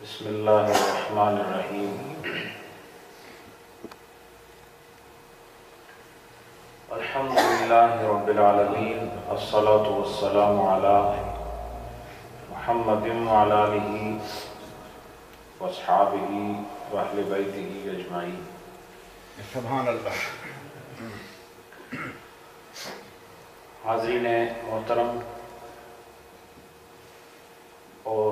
بسم اللہ الرحمن الرحیم الحمد للہ رب العالمین الصلاة والسلام علی محمد وعلی آلہ واصحابہ واہل بیتہ اجمعین۔ سبحان اللہ۔ حاضرین محترم اور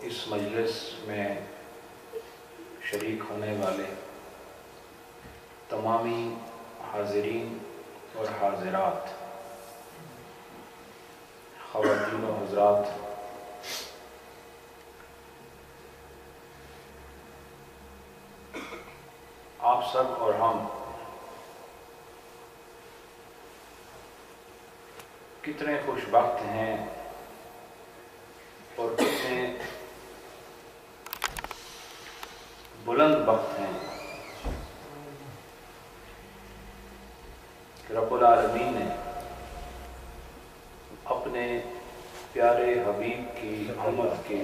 اس مجلس میں شریک ہونے والے تمامی حاضرین اور حاضرات، خواتین و حضرات، آپ سب اور ہم کتنے خوش بخت ہیں اور کتنے بلند بخت ہیں کہ رب العالمین نے اپنے پیارے حبیب کی آمد کے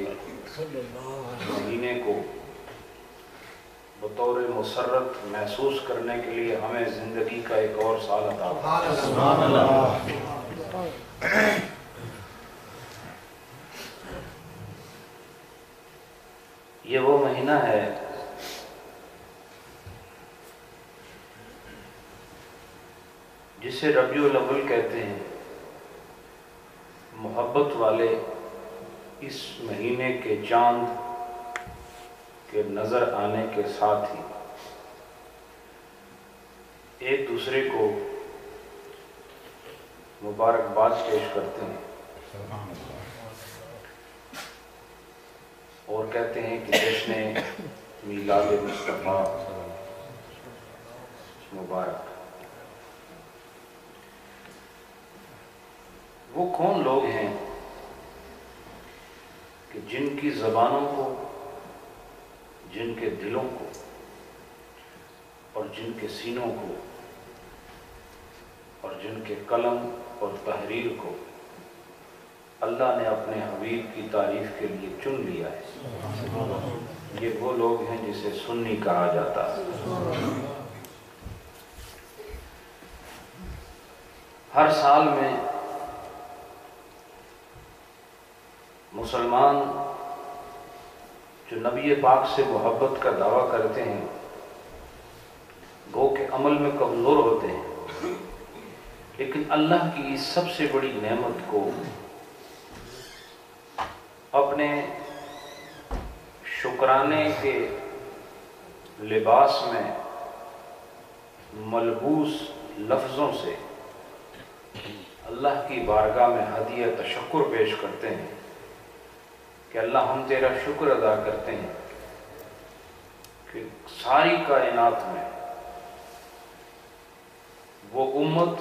مہینے کو بطور مسرت محسوس کرنے کے لیے ہمیں زندگی کا ایک اور سال عطا فرمایا۔ یہ وہ مہینہ ہے جسے ربیع الاول کہتے ہیں۔ محبت والے اس مہینے کے چاند کے نظر آنے کے ساتھ ہی ایک دوسرے کو مبارکباد پیش کرتے ہیں اور کہتے ہیں کہ جشن میلاد مصطفیٰ مبارک۔ وہ کون لوگ ہیں کہ جن کی زبانوں کو، جن کے دلوں کو اور جن کے سینوں کو اور جن کے قلم اور تحریر کو اللہ نے اپنے حبیب کی تعریف کے لیے چن لیا ہے؟ یہ وہ لوگ ہیں جسے سنی کہا جاتا ہے۔ ہر سال میں مسلمان جو نبی پاک سے محبت کا دعویٰ کرتے ہیں گو کہ عمل میں کمزور ہوتے ہیں، لیکن اللہ کی اس سب سے بڑی نعمت کو اپنے شکرانے کے لباس میں ملبوس لفظوں سے اللہ کی بارگاہ میں ہدیہ تشکر پیش کرتے ہیں کہ اللہ ہم تیرا شکر ادا کرتے ہیں کہ ساری کائنات میں وہ امت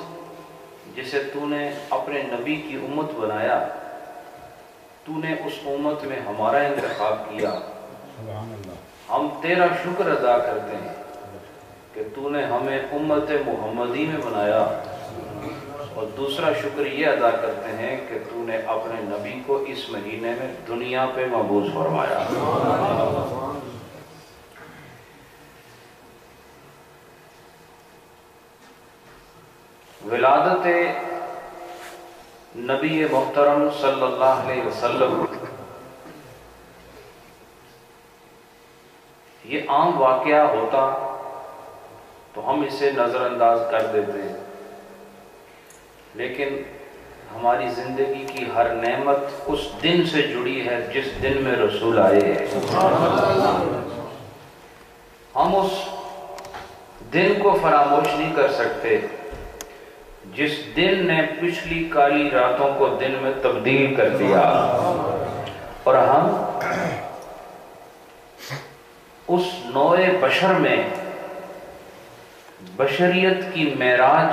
جسے تو نے اپنے نبی کی امت بنایا، تو نے اس امت میں ہمارا انتخاب کیا۔ ہم تیرا شکر ادا کرتے ہیں کہ تو نے ہمیں امت محمدی میں بنایا، اور دوسرا شکر یہ ادا کرتے ہیں کہ تو نے اپنے نبی کو اس مہینے میں دنیا پہ مبعوث فرمایا۔ ولادت نبی محترم صلی اللہ علیہ وسلم یہ عام واقعہ ہوتا تو ہم اسے نظر انداز کر دیتے ہیں، لیکن ہماری زندگی کی ہر نعمت اس دن سے جڑی ہے جس دن میں رسول آئے ہیں۔ ہم اس دن کو فراموش نہیں کر سکتے جس دن نے پچھلی کالی راتوں کو دن میں تبدیل کر دیا، اور ہم اس نوع بشر میں بشریت کی معراج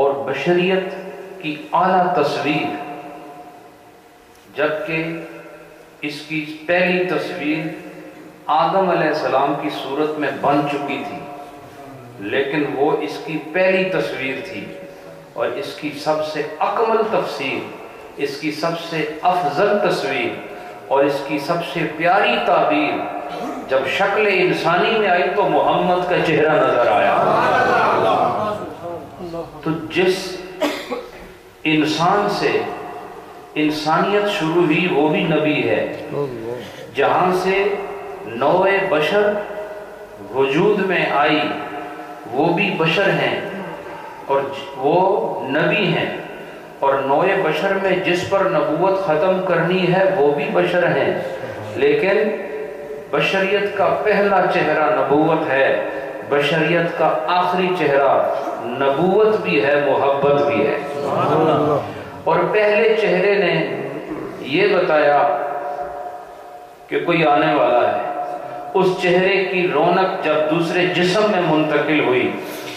اور بشریت کی اعلیٰ تصویر، جبکہ اس کی پہلی تصویر آدم علیہ السلام کی صورت میں بن چکی تھی، لیکن وہ اس کی پہلی تصویر تھی، اور اس کی سب سے اکمل تفسیر، اس کی سب سے افضل تصویر اور اس کی سب سے پیاری تعبیر جب شکل انسانی میں آئی تو محمد کا چہرہ نظر آیا۔ تو جس انسان سے انسانیت شروع ہوئی وہ بھی نبی ہے، جہاں سے نوع بشر وجود میں آئی وہ بھی بشر ہیں اور وہ نبی ہیں، اور نوع بشر میں جس پر نبوت ختم کرنی ہے وہ بھی بشر ہیں، لیکن بشریت کا پہلا چہرہ نبوت ہے، بشریت کا آخری چہرہ نبوت بھی ہے، محبت بھی ہے۔ اور پہلے چہرے نے یہ بتایا کہ کوئی آنے والا ہے، اس چہرے کی رونق جب دوسرے جسم میں منتقل ہوئی،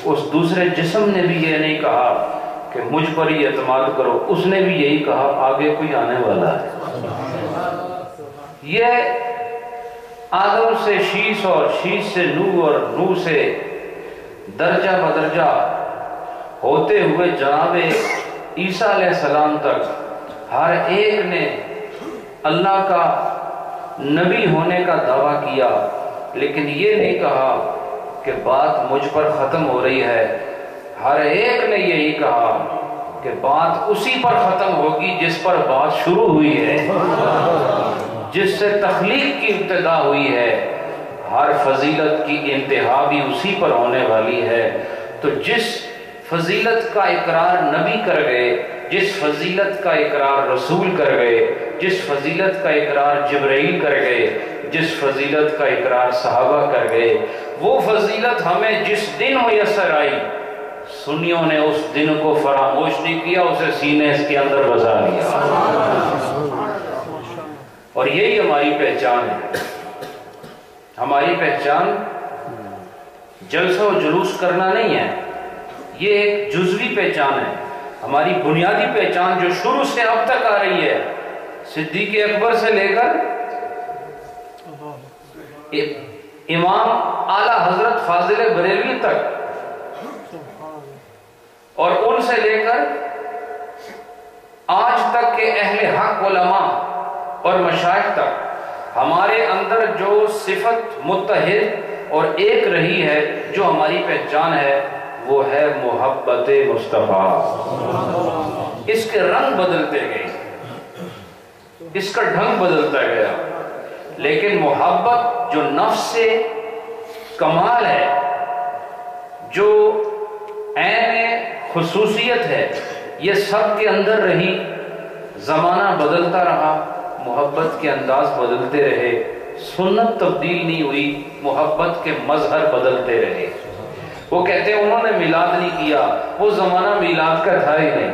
اس دوسرے جسم نے بھی یہ نہیں کہا کہ مجھ پر ہی اعتماد کرو، اس نے بھی یہی کہا آگے کوئی آنے والا ہے۔ یہ آدم سے شیش اور شیش سے نوح اور نوح سے درجہ بدرجہ ہوتے ہوئے جناب عیسیٰ علیہ السلام تک ہر ایک نے اللہ کا نبی ہونے کا دعویٰ کیا، لیکن یہ نہیں کہا کہ بات مجھ پر ختم ہو رہی ہے، ہر ایک نے یہی کہا کہ بات اسی پر ختم ہوگی جس پر بات شروع ہوئی ہے، جس سے تخلیق کی ابتدا ہوئی ہے، ہر فضیلت کی انتہا بھی اسی پر ہونے والی ہے۔ تو جس فضیلت کا اقرار نبی کر گئے، جس فضیلت کا اقرار رسول کر گئے، جس فضیلت کا اقرار جبرائیل کر گئے، جس فضیلت کا اقرار صحابہ کر گئے، وہ فضیلت ہمیں جس دن میسر آئی، سنیوں نے اس دن کو فراموش نہیں کیا، اسے سینے کے اندر بسا لیا، اور یہی ہماری پہچان ہے۔ ہماری پہچان جلسہ و جلوس کرنا نہیں ہے، یہ ایک جزوی پہچان ہے۔ ہماری بنیادی پہچان جو شروع سے اب تک آ رہی ہے، صدیق اکبر سے لے کر امام اعلیٰ حضرت فاضل بریلوی تک، اور ان سے لے کر آج تک کے اہل حق علماء اور مشائخ تک، ہمارے اندر جو صفت متحد اور ایک رہی ہے، جو ہماری پہچان ہے، وہ ہے محبت مصطفیٰ۔ اس کے رنگ بدلتے گئے، اس کا ڈھنگ بدلتا گیا، لیکن محبت جو نفس سے کمال ہے، جو عین خصوصیت ہے، یہ سب کے اندر رہی۔ زمانہ بدلتا رہا، محبت کے انداز بدلتے رہے، سنت تبدیل نہیں ہوئی، محبت کے مظہر بدلتے رہے۔ وہ کہتے ہیں انہوں نے میلاد نہیں کیا، وہ زمانہ میلاد کا تھا ہی نہیں،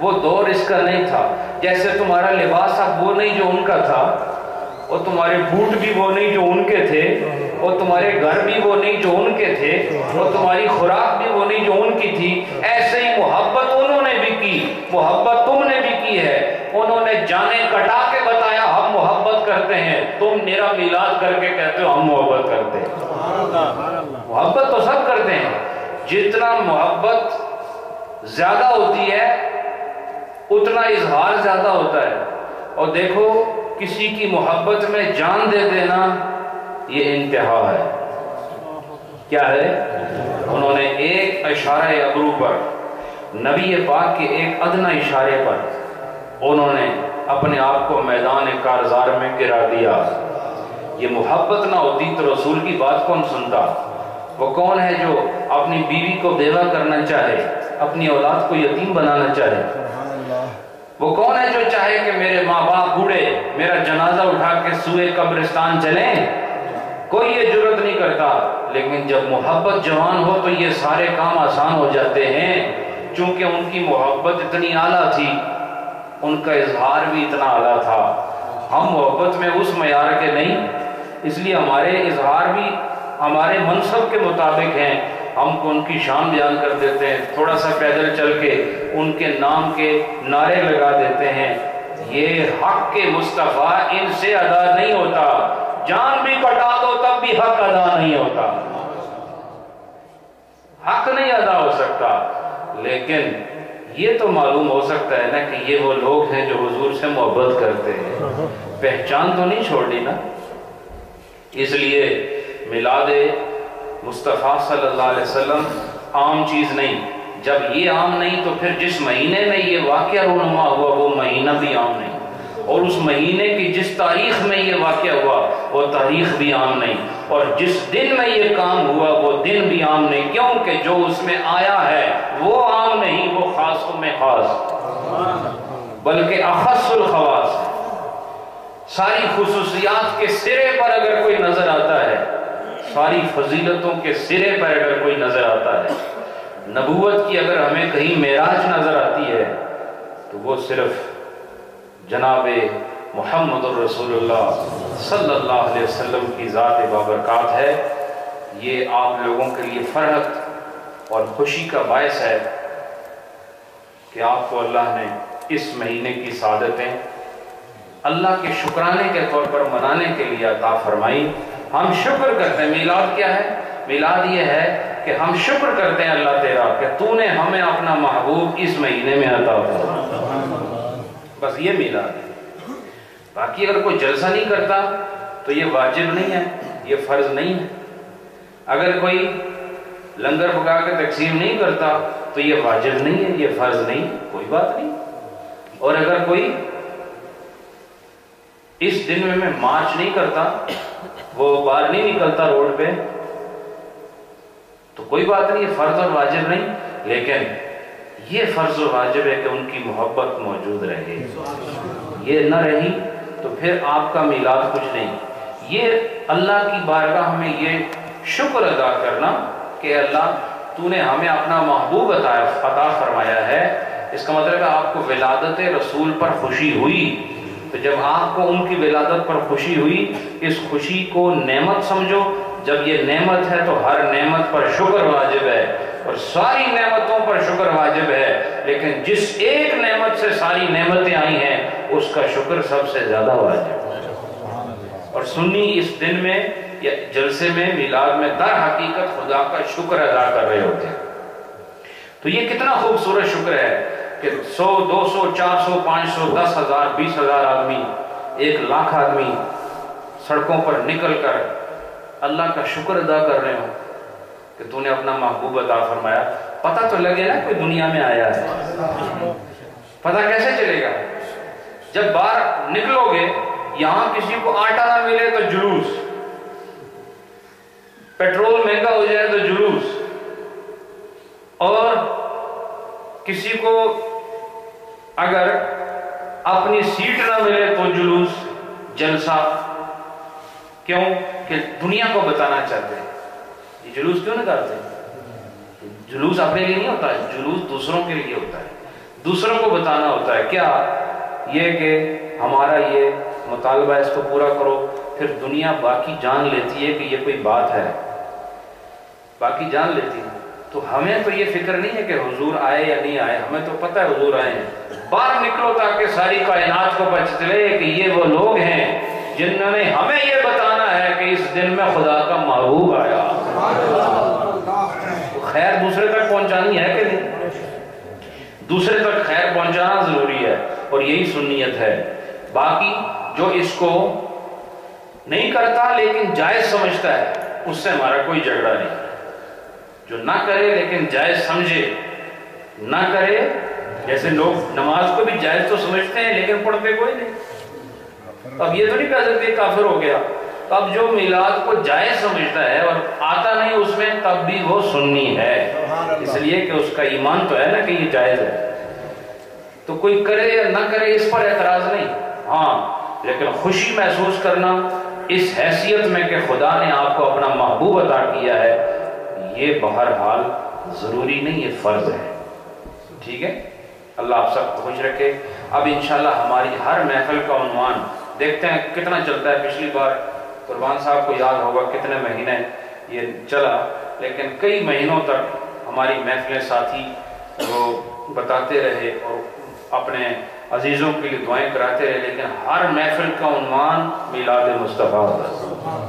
وہ دور اس کا نہیں تھا، جیسے تمہارا لباس اب وہ نہیں جو ان کا تھا، اور تمہارے بوٹ بھی وہ نہیں جو ان کے تھے، اور تمہارے گھر بھی وہ نہیں جو ان کے تھے، اور تمہاری خوراک بھی وہ نہیں جو ان کی تھی۔ ایسے ہی محبت انہوں نے بھی کی، محبت تم نے بھی کی ہے۔ انہوں نے جانیں کٹا کے بتایا ہم محبت کرتے ہیں، تم میرا میلاد کر کے کہتے ہو ہم محبت کرتے ہیں۔ محبت تو سب کرتے ہیں، جتنا محبت زیادہ ہوتی ہے اتنا اظہار زیادہ ہوتا ہے۔ اور دیکھو کسی کی محبت میں جان دے دینا یہ انتہا ہے۔ کیا ہے؟ انہوں نے ایک اشارہ ابرو پر، نبی پاک کے ایک ادنی اشارے پر انہوں نے اپنے آپ کو میدان کارزار میں گرا دیا۔ یہ محبت نہ ہوتی تو رسول کی بات کون سنتا؟ وہ کون ہے جو اپنی بیوی کو بیوہ کرنا چاہے، اپنی اولاد کو یتیم بنانا چاہے؟ وہ کون ہے جو چاہے کہ میرے ماں باپ بوڑھے میرا جنازہ اٹھا کے سوئے قبرستان چلیں؟ کوئی یہ جرت نہیں کرتا، لیکن جب محبت جوان ہو تو یہ سارے کام آسان ہو جاتے ہیں، چونکہ ان کی محبت اتنی اعلیٰ تھی، ان کا اظہار بھی اتنا اعلیٰ تھا۔ ہم محبت میں اس معیار کے نہیں، اس لیے ہمارے اظہار بھی ہمارے منصب کے مطابق ہیں، ہم کو ان کی شان بیان کر دیتے ہیں، تھوڑا سا پیدل چل کے ان کے نام کے نعرے لگا دیتے ہیں۔ یہ حق کے مصطفیٰ ان سے ادا نہیں ہوتا، جان بھی کٹا دو تب بھی حق ادا نہیں ہوتا، حق نہیں ادا ہو سکتا۔ لیکن یہ تو معلوم ہو سکتا ہے نا کہ یہ وہ لوگ ہیں جو حضور سے محبت کرتے ہیں، پہچان تو نہیں چھوڑنی نا۔ اس لیے میلاد مصطفیٰ صلی اللہ علیہ وسلم عام چیز نہیں۔ جب یہ عام نہیں تو پھر جس مہینے میں یہ واقعہ رونما ہوا وہ مہینہ بھی عام نہیں، اور اس مہینے کی جس تاریخ میں یہ واقعہ ہوا وہ تاریخ بھی عام نہیں، اور جس دن میں یہ کام ہوا وہ دن بھی عام نہیں، کیونکہ جو اس میں آیا ہے وہ عام نہیں، وہ خاص میں خاص بلکہ اخص الخواص ہے۔ ساری خصوصیات کے سرے پر اگر کوئی نظر آتا ہے، ساری فضیلتوں کے سرے پر اگر کوئی نظر آتا ہے، نبوت کی اگر ہمیں کہیں معراج نظر آتی ہے تو وہ صرف جناب محمد الرسول اللہ صلی اللہ علیہ وسلم کی ذات بابرکات ہے۔ یہ آپ لوگوں کے لیے فرحت اور خوشی کا باعث ہے کہ آپ کو اللہ نے اس مہینے کی سعادتیں اللہ کے شکرانے کے طور پر منانے کے لیے عطا فرمائی۔ ہم شکر کرتے ہیں۔ میلاد کیا ہے؟ میلاد یہ ہے کہ ہم شکر کرتے ہیں اللہ تیرا کہ تو نے ہمیں اپنا محبوب اس مہینے میں عطا فرمایا۔ بس یہ میلاد ہے۔ باقی اگر کوئی جلسہ نہیں کرتا تو یہ واجب نہیں ہے، یہ فرض نہیں ہے۔ اگر کوئی لنگر پکا کے تقسیم نہیں کرتا تو یہ واجب نہیں ہے، یہ فرض نہیں، کوئی بات نہیں۔ اور اگر کوئی اس دن میں مارچ نہیں کرتا، وہ باہر نہیں نکلتا روڈ پہ، تو کوئی بات نہیں، یہ فرض اور واجب نہیں، لیکن یہ فرض اور واجب ہے کہ ان کی محبت موجود رہے۔ یہ نہ رہی تو پھر آپ کا میلاد کچھ نہیں۔ یہ اللہ کی بارگاہ میں یہ شکر ادا کرنا کہ اللہ تو نے ہمیں اپنا محبوب عطا فرمایا ہے، اس کا مطلب ہے آپ کو ولادت رسول پر خوشی ہوئی، تو جب آپ کو ان کی ولادت پر خوشی ہوئی، اس خوشی کو نعمت سمجھو۔ جب یہ نعمت ہے تو ہر نعمت پر شکر واجب ہے، اور ساری نعمتوں پر شکر واجب ہے، لیکن جس ایک نعمت سے ساری نعمتیں آئی ہیں اس کا شکر سب سے زیادہ واجب ہے۔ اور سنی اس دن میں یا جلسے میں میلاد میں در حقیقت خدا کا شکر ادا کر رہے ہوتے ہیں۔ تو یہ کتنا خوبصورت شکر ہے کہ 100 200 400 500 10,000 20,000 آدمی 1,00,000 آدمی سڑکوں پر نکل کر اللہ کا شکر ادا کر رہے ہوں کہ تو نے اپنا محبوب عطا فرمایا۔ پتہ تو لگے نا کوئی دنیا میں آیا ہے، پتہ کیسے چلے گا؟ جب باہر نکلو گے، یہاں کسی کو آٹا نہ ملے تو جلوس، پیٹرول مہنگا ہو جائے تو جلوس، اور کسی کو اگر اپنی سیٹ نہ ملے تو جلوس، جلسہ۔ کیوں؟ کہ دنیا کو بتانا چاہتے ہیں۔ یہ جلوس کیوں نکالتے ہیں؟ جلوس اپنے لیے نہیں ہوتا ہے، جلوس دوسروں کے لیے ہوتا ہے، دوسروں کو بتانا ہوتا ہے۔ کیا؟ یہ کہ ہمارا یہ مطالبہ اس کو پورا کرو، پھر دنیا باقی جان لیتی ہے کہ یہ کوئی بات ہے، باقی جان لیتی ہے۔ تو ہمیں تو یہ فکر نہیں ہے کہ حضور آئے یا نہیں آئے، ہمیں تو پتہ ہے حضور آئے ہیں۔ باہر نکلو تاکہ ساری کائنات کو پتہ چلے کہ یہ وہ لوگ ہیں جنہوں نے ہمیں یہ بتانا ہے کہ اس دن میں خدا کا محبوب آیا۔ خیر دوسرے تک پہنچانی ہے کہ نہیں؟ دوسرے تک خیر پہنچانا ضروری ہے، اور یہی سنیت ہے۔ باقی جو اس کو نہیں کرتا لیکن جائز سمجھتا ہے، اس سے ہمارا کوئی جھگڑا نہیں۔ جو نہ کرے لیکن جائز سمجھے، نہ کرے، جیسے لوگ نماز کو بھی جائز تو سمجھتے ہیں لیکن پڑھتے کوئی نہیں۔ اب یہ تو نہیں کہہ سکتے کافر ہو گیا۔ اب جو میلاد کو جائز سمجھتا ہے اور آتا نہیں اس میں، تب بھی وہ سنی ہے، اس لیے کہ اس کا ایمان تو ہے نا کہ یہ جائز ہے۔ تو کوئی کرے یا نہ کرے اس پر اعتراض نہیں، ہاں لیکن خوشی محسوس کرنا اس حیثیت میں کہ خدا نے آپ کو اپنا محبوب عطا کیا ہے، یہ بہرحال ضروری نہیں، یہ فرض ہے۔ ٹھیک ہے؟ اللہ آپ سب کو خوش رکھے۔ اب انشاءاللہ ہماری ہر محفل کا عنوان دیکھتے ہیں کتنا چلتا ہے۔ پچھلی بار قربان صاحب کو یاد ہوگا کتنے مہینے یہ چلا، لیکن کئی مہینوں تک ہماری محفلیں ساتھی وہ بتاتے رہے اور اپنے عزیزوں کے لیے دعائیں کراتے رہے، لیکن ہر محفل کا عنوان میلاد مصطفیٰ ہوتا تھا،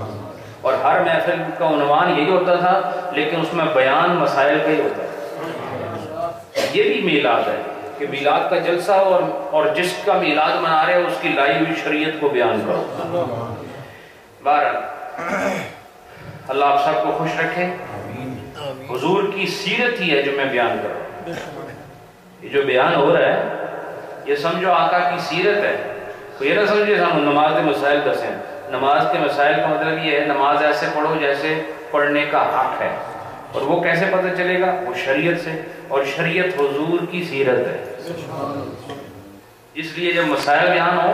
اور ہر محفل کا عنوان یہی ہوتا تھا، لیکن اس میں بیان مسائل کا ہی ہوتا ہے۔ یہ بھی میلاد ہے، کہ میلاد کا جلسہ ہو اور جس کا میلاد منا رہے ہو اس کی لائی ہوئی شریعت کو بیان کرو. بہرحال اللہ آپ سب کو خوش رکھے. حضور کی سیرت ہی ہے جو میں بیان کر رہا ہوں. یہ جو بیان ہو رہا ہے یہ سمجھو آقا کی سیرت ہے. تو یہ نہ سمجھے ہم نماز کے مسائل دس ہیں. نماز کے مسائل کا مطلب یہ ہے نماز ایسے پڑھو جیسے پڑھنے کا حق ہے. اور وہ کیسے پتہ چلے گا؟ وہ شریعت سے، اور شریعت حضور کی سیرت ہے. اس لیے جب مسائل بیان ہو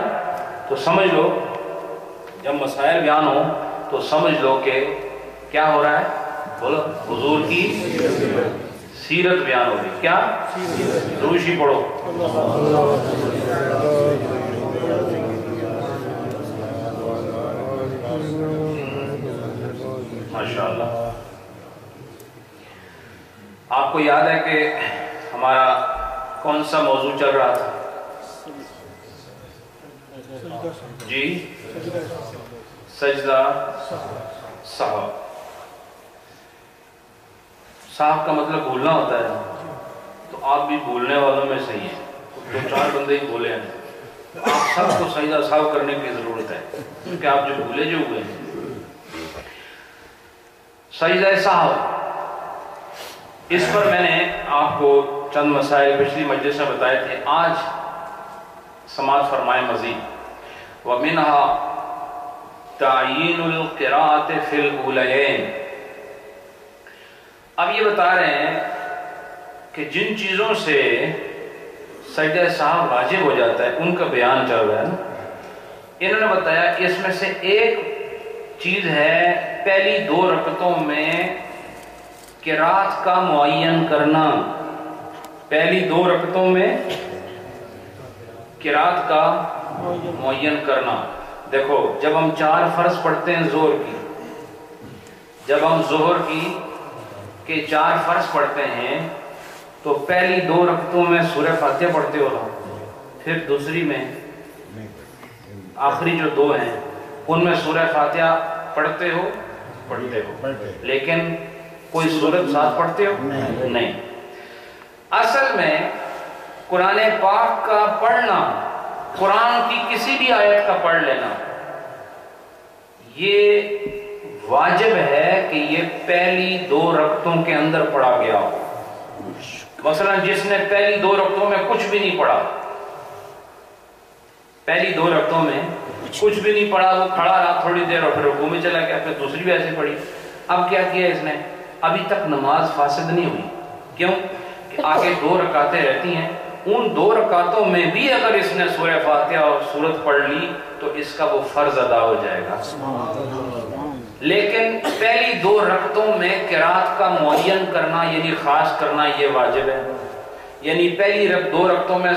تو سمجھ لو، جب مسائل بیان ہو تو سمجھ لو کہ کیا ہو رہا ہے؟ بولو، حضور کی سیرت بیان ہوگی. کیا؟ روشی پڑھو. ماشاءاللہ. آپ کو یاد ہے کہ ہمارا کون سا موضوع چل رہا تھا؟ جی، سجدہ سہو. صاحب کا مطلب بھولنا ہوتا ہے، تو آپ بھی بھولنے والوں میں صحیح ہیں. 2-4 بندے ہی بولے ہیں. آپ سب کو سجدہ سہو کرنے کی ضرورت ہے کیونکہ آپ جو بھولے جو ہوئے ہیں. سجدہ سہو، اس پر میں نے آپ کو چند مسائل پچھلی مجلس میں بتائے تھے. آج سماعت فرمائے مزید. وَمِنْهَا تَعْيِينُ الْقِرَاءَةِ فِي الْأُولَيَيْنِ. اب یہ بتا رہے ہیں کہ جن چیزوں سے سجدہ سہو واجب ہو جاتا ہے ان کا بیان چل رہا ہے. انہوں نے بتایا اس میں سے ایک چیز ہے پہلی 2 رکعتوں میں قرات کا معین کرنا. پہلی 2 رکعتوں میں قرات کا معین کرنا. دیکھو جب ہم 4 فرض پڑھتے ہیں ظہر کی، جب ہم ظہر کی کہ 4 فرض پڑھتے ہیں تو پہلی 2 رکعتوں میں سورہ فاتحہ پڑھتے ہو نا، پھر دوسری میں آخری جو 2 ہیں ان میں سورہ فاتحہ پڑھتے ہو، لیکن کوئی سورت ساتھ پڑھتے ہو؟ نہیں. اصل میں قرآن پاک کا پڑھنا، قرآن کی کسی بھی آیت کا پڑھ لینا، یہ واجب ہے کہ یہ پہلی 2 رکعتوں کے اندر پڑھا گیا ہو. مثلا جس نے پہلی 2 رکعتوں میں کچھ بھی نہیں پڑھا، پہلی 2 رکعتوں میں کچھ بھی نہیں پڑھا، وہ کھڑا رہا تھوڑی دیر اور پھر رکوع میں چلا گیا، پھر دوسری بھی ایسے پڑھی. اب کیا کیا اس نے؟ ابھی تک نماز فاسد نہیں ہوئی. کیوں؟ کہ آگے 2 رکعتیں رہتی ہیں. ان 2 رکعتوں میں بھی اگر اس نے سورہ فاتحہ اور سورت پڑھ لی تو اس کا وہ فرض ادا ہو جائے گا. لیکن پہلی 2 رکعتوں میں قرات کا معین کرنا یعنی خاص کرنا یہ واجب ہے. یعنی پہلی 2 رکعتوں میں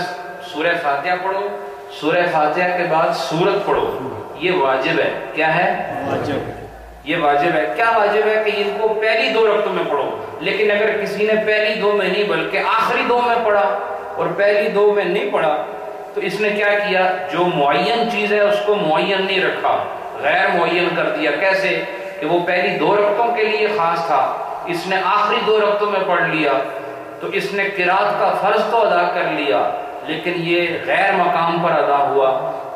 سورہ فاتحہ پڑھو، سورہ فاتحہ کے بعد سورت پڑھو، یہ واجب ہے. کیا ہے؟ واجب. یہ واجب ہے. کیا واجب ہے؟ کہ ان کو پہلی 2 رکعتوں میں پڑھو. لیکن اگر کسی نے پہلی 2 میں نہیں بلکہ آخری 2 میں پڑھا اور پہلی 2 میں نہیں پڑھا تو اس نے کیا کیا؟ جو معین چیز ہے اس کو معین نہیں رکھا، غیر معین کر دیا. کیسے؟ کہ وہ پہلی 2 رکعتوں کے لیے خاص تھا، اس نے آخری 2 رکعتوں میں پڑھ لیا تو اس نے قرات کا فرض تو ادا کر لیا لیکن یہ غیر مقام پر ادا ہوا،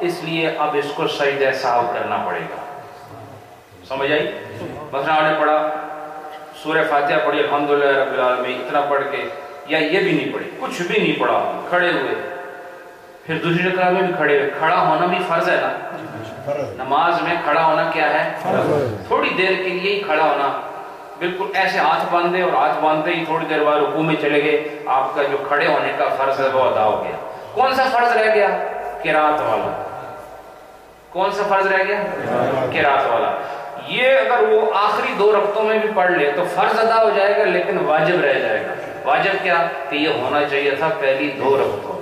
اس لیے اب اس کو سجدہ سہو کرنا پڑے گا. سمجھ آئی؟ مثلا آپ نے پڑھا سورہ فاتحہ پڑھی الحمدللہ رب العالمین اتنا پڑھ کے، یا یہ بھی نہیں پڑھی، کچھ بھی نہیں پڑھا، کھڑے ہوئے، پھر دوسری رکعت میں بھی کھڑے ہوئے. کھڑا ہونا بھی فرض ہے نا. نماز میں کھڑا ہونا کیا ہے؟ تھوڑی دیر کے لیے ہی کھڑا ہونا. بالکل ایسے ہاتھ باندھے اور ہاتھ باندھتے ہی تھوڑی دیر بعد رکوع میں چلے گئے، آپ کا جو کھڑے ہونے کا فرض ہے وہ ادا ہو گیا. کون سا فرض رہ گیا؟ قرات والا. کون سا فرض رہ گیا؟ قرات والا. یہ اگر وہ آخری 2 رکعتوں میں بھی پڑھ لے تو فرض ادا ہو جائے گا لیکن واجب رہ جائے گا. واجب کیا؟ کہ یہ ہونا چاہیے تھا پہلی 2 رکعتوں.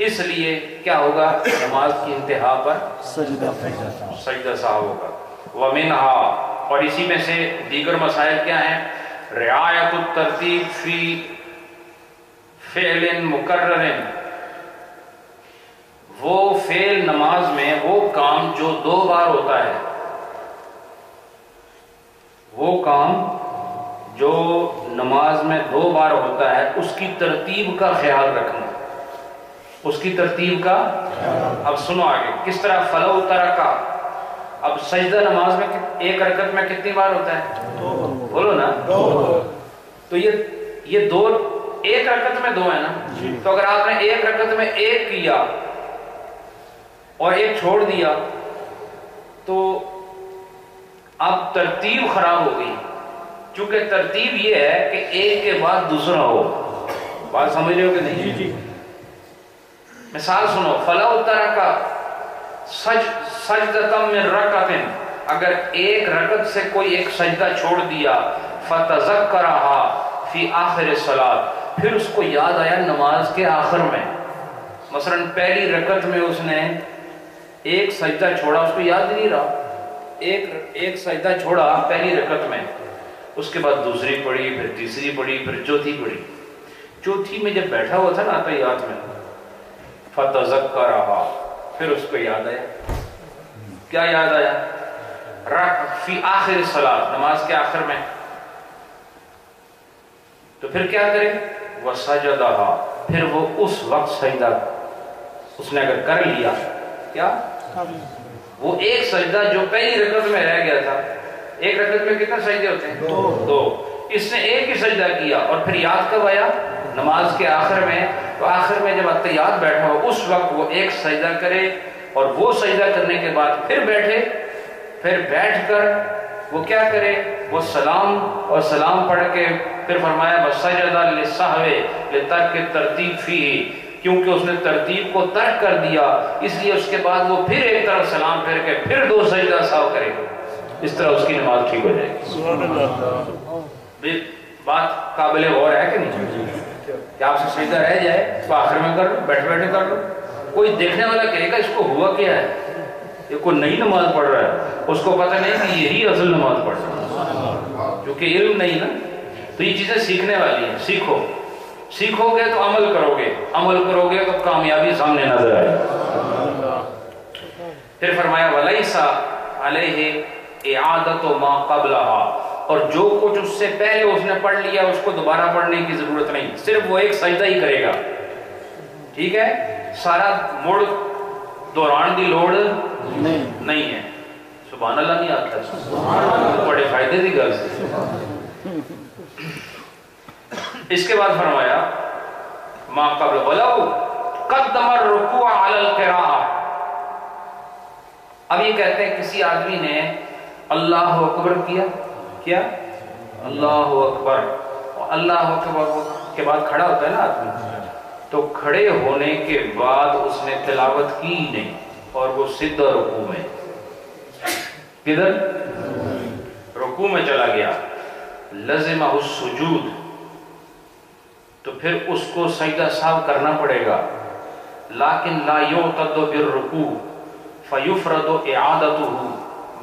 اس لیے کیا ہوگا؟ نماز کی انتہا پر سجدہ سہو ہوگا. وَمِنْهَا، اور اسی میں سے دیگر مسائل کیا ہیں؟ رعایت الترتیب فی فعل مکرر، وہ فعل نماز میں وہ کام جو 2 بار ہوتا ہے، وہ کام جو نماز میں 2 بار ہوتا ہے اس کی ترتیب کا خیال رکھنا. اس کی ترتیب کا اب سنو آگے کس طرح فلو ترکا. اب سجدہ نماز میں ایک رکعت میں کتنی بار ہوتا ہے؟ بولو نا. تو یہ دو ایک رکعت میں دو ہے نا. تو اگر آپ نے ایک رکعت میں ایک کیا اور ایک چھوڑ دیا تو اب ترتیب خراب ہو گئی. چونکہ ترتیب یہ ہے کہ ایک کے بعد دوسرا ہو. بات سمجھ رہے ہو کہ نہیں؟ مثال سنو. فلو ترکا سجدۃ من رکعۃ. اگر ایک رکعت سے کوئی ایک سجدہ چھوڑ دیا فتذکرھا فی آخر الصلاۃ. پھر اس کو یاد آیا نماز کے آخر میں. مثلا پہلی رکعت میں اس نے ایک سجدہ چھوڑا, اس کو یاد نہیں رہا, ایک سجدہ چھوڑا پہلی رکعت میں, اس کے بعد دوسری پڑھی, پھر تیسری پڑھی, پھر چوتھی پڑھی. چوتھی میں جب بیٹھا ہوا تھا نا تحیات میں فتذکرھا, پھر اس کو یاد آیا. کیا یاد آیا؟ فی آخر الصلاۃ, نماز کے آخر میں. تو پھر کیا کرے؟ وسجدھا, پھر وہ اس وقت سجدہ اس نے اگر کر لیا, کیا وہ ایک سجدہ جو پہلی رکعت میں رہ گیا تھا. ایک رکعت میں کتنے سجدے ہوتے ہیں؟ دو. اس نے ایک ہی سجدہ کیا اور پھر یاد کب آیا؟ نماز کے آخر میں. تو آخر میں جب اتحیات بیٹھا ہو اس وقت وہ ایک سجدہ کرے, اور وہ سجدہ کرنے کے بعد پھر بیٹھے, پھر بیٹھ کر وہ کیا کرے؟ وہ سلام اور سلام پڑھ کے پھر فرمایا وسجد للسہو لترک الترتیب فیہ, کیونکہ اس نے ترتیب کو ترک کر دیا اس لیے اس کے بعد وہ پھر ایک طرف سلام پھیر کے پھر دو سجدہ سہو کرے گا. اس طرح اس کی نماز ٹھیک ہو جائے گی. سبحان اللہ. بات قابل غور ہے کہ نہیں؟ کہ آپ سے سجدہ رہ جائے تو آخر میں کر لو, بیٹھے بیٹھے کر لو. کوئی دیکھنے والا کہے گا اس کو ہوا کیا ہے, یہ کوئی نئی نماز پڑھ رہا ہے, اس کو پتہ نہیں کہ یہی اصل نماز پڑھ رہا ہے, کیونکہ علم نہیں نا. تو یہ چیزیں سیکھنے والی ہیں. سیکھو گے تو عمل کرو گے تو کامیابی سامنے نظر آئے. پھر فرمایا وَلَيْسَ عَلَيْهِ إِعَادَةُ مَا قَبْلَهَا, اور جو کچھ اس سے پہلے اس نے پڑھ لیا اس کو دوبارہ پڑھنے کی ضرورت نہیں, صرف وہ ایک سجدہ ہی کرے گا. ٹھیک ہے, سارا مڑ دوران دی لوڑ نہیں ہے. سبحان اللہ نہیں آتا, بڑے فائدے دی گل سے. اس کے بعد فرمایا ما قبل ولو قدم الرکوع علی القراءۃ. اب یہ کہتے ہیں کسی آدمی نے اللہ اکبر کیا اللہ اکبر, اللہ اکبر کے بعد کھڑا ہوتا ہے نا آدمی, تو کھڑے ہونے کے بعد اس نے تلاوت کی نہیں اور وہ سیدھا رکوع میں, کدھر؟ رکوع میں چلا گیا. لزمہ السجود, تو پھر اس کو سجدہ سہو کرنا پڑے گا. لیکن لا یعتد بالرکوع فیفرض اعادتہ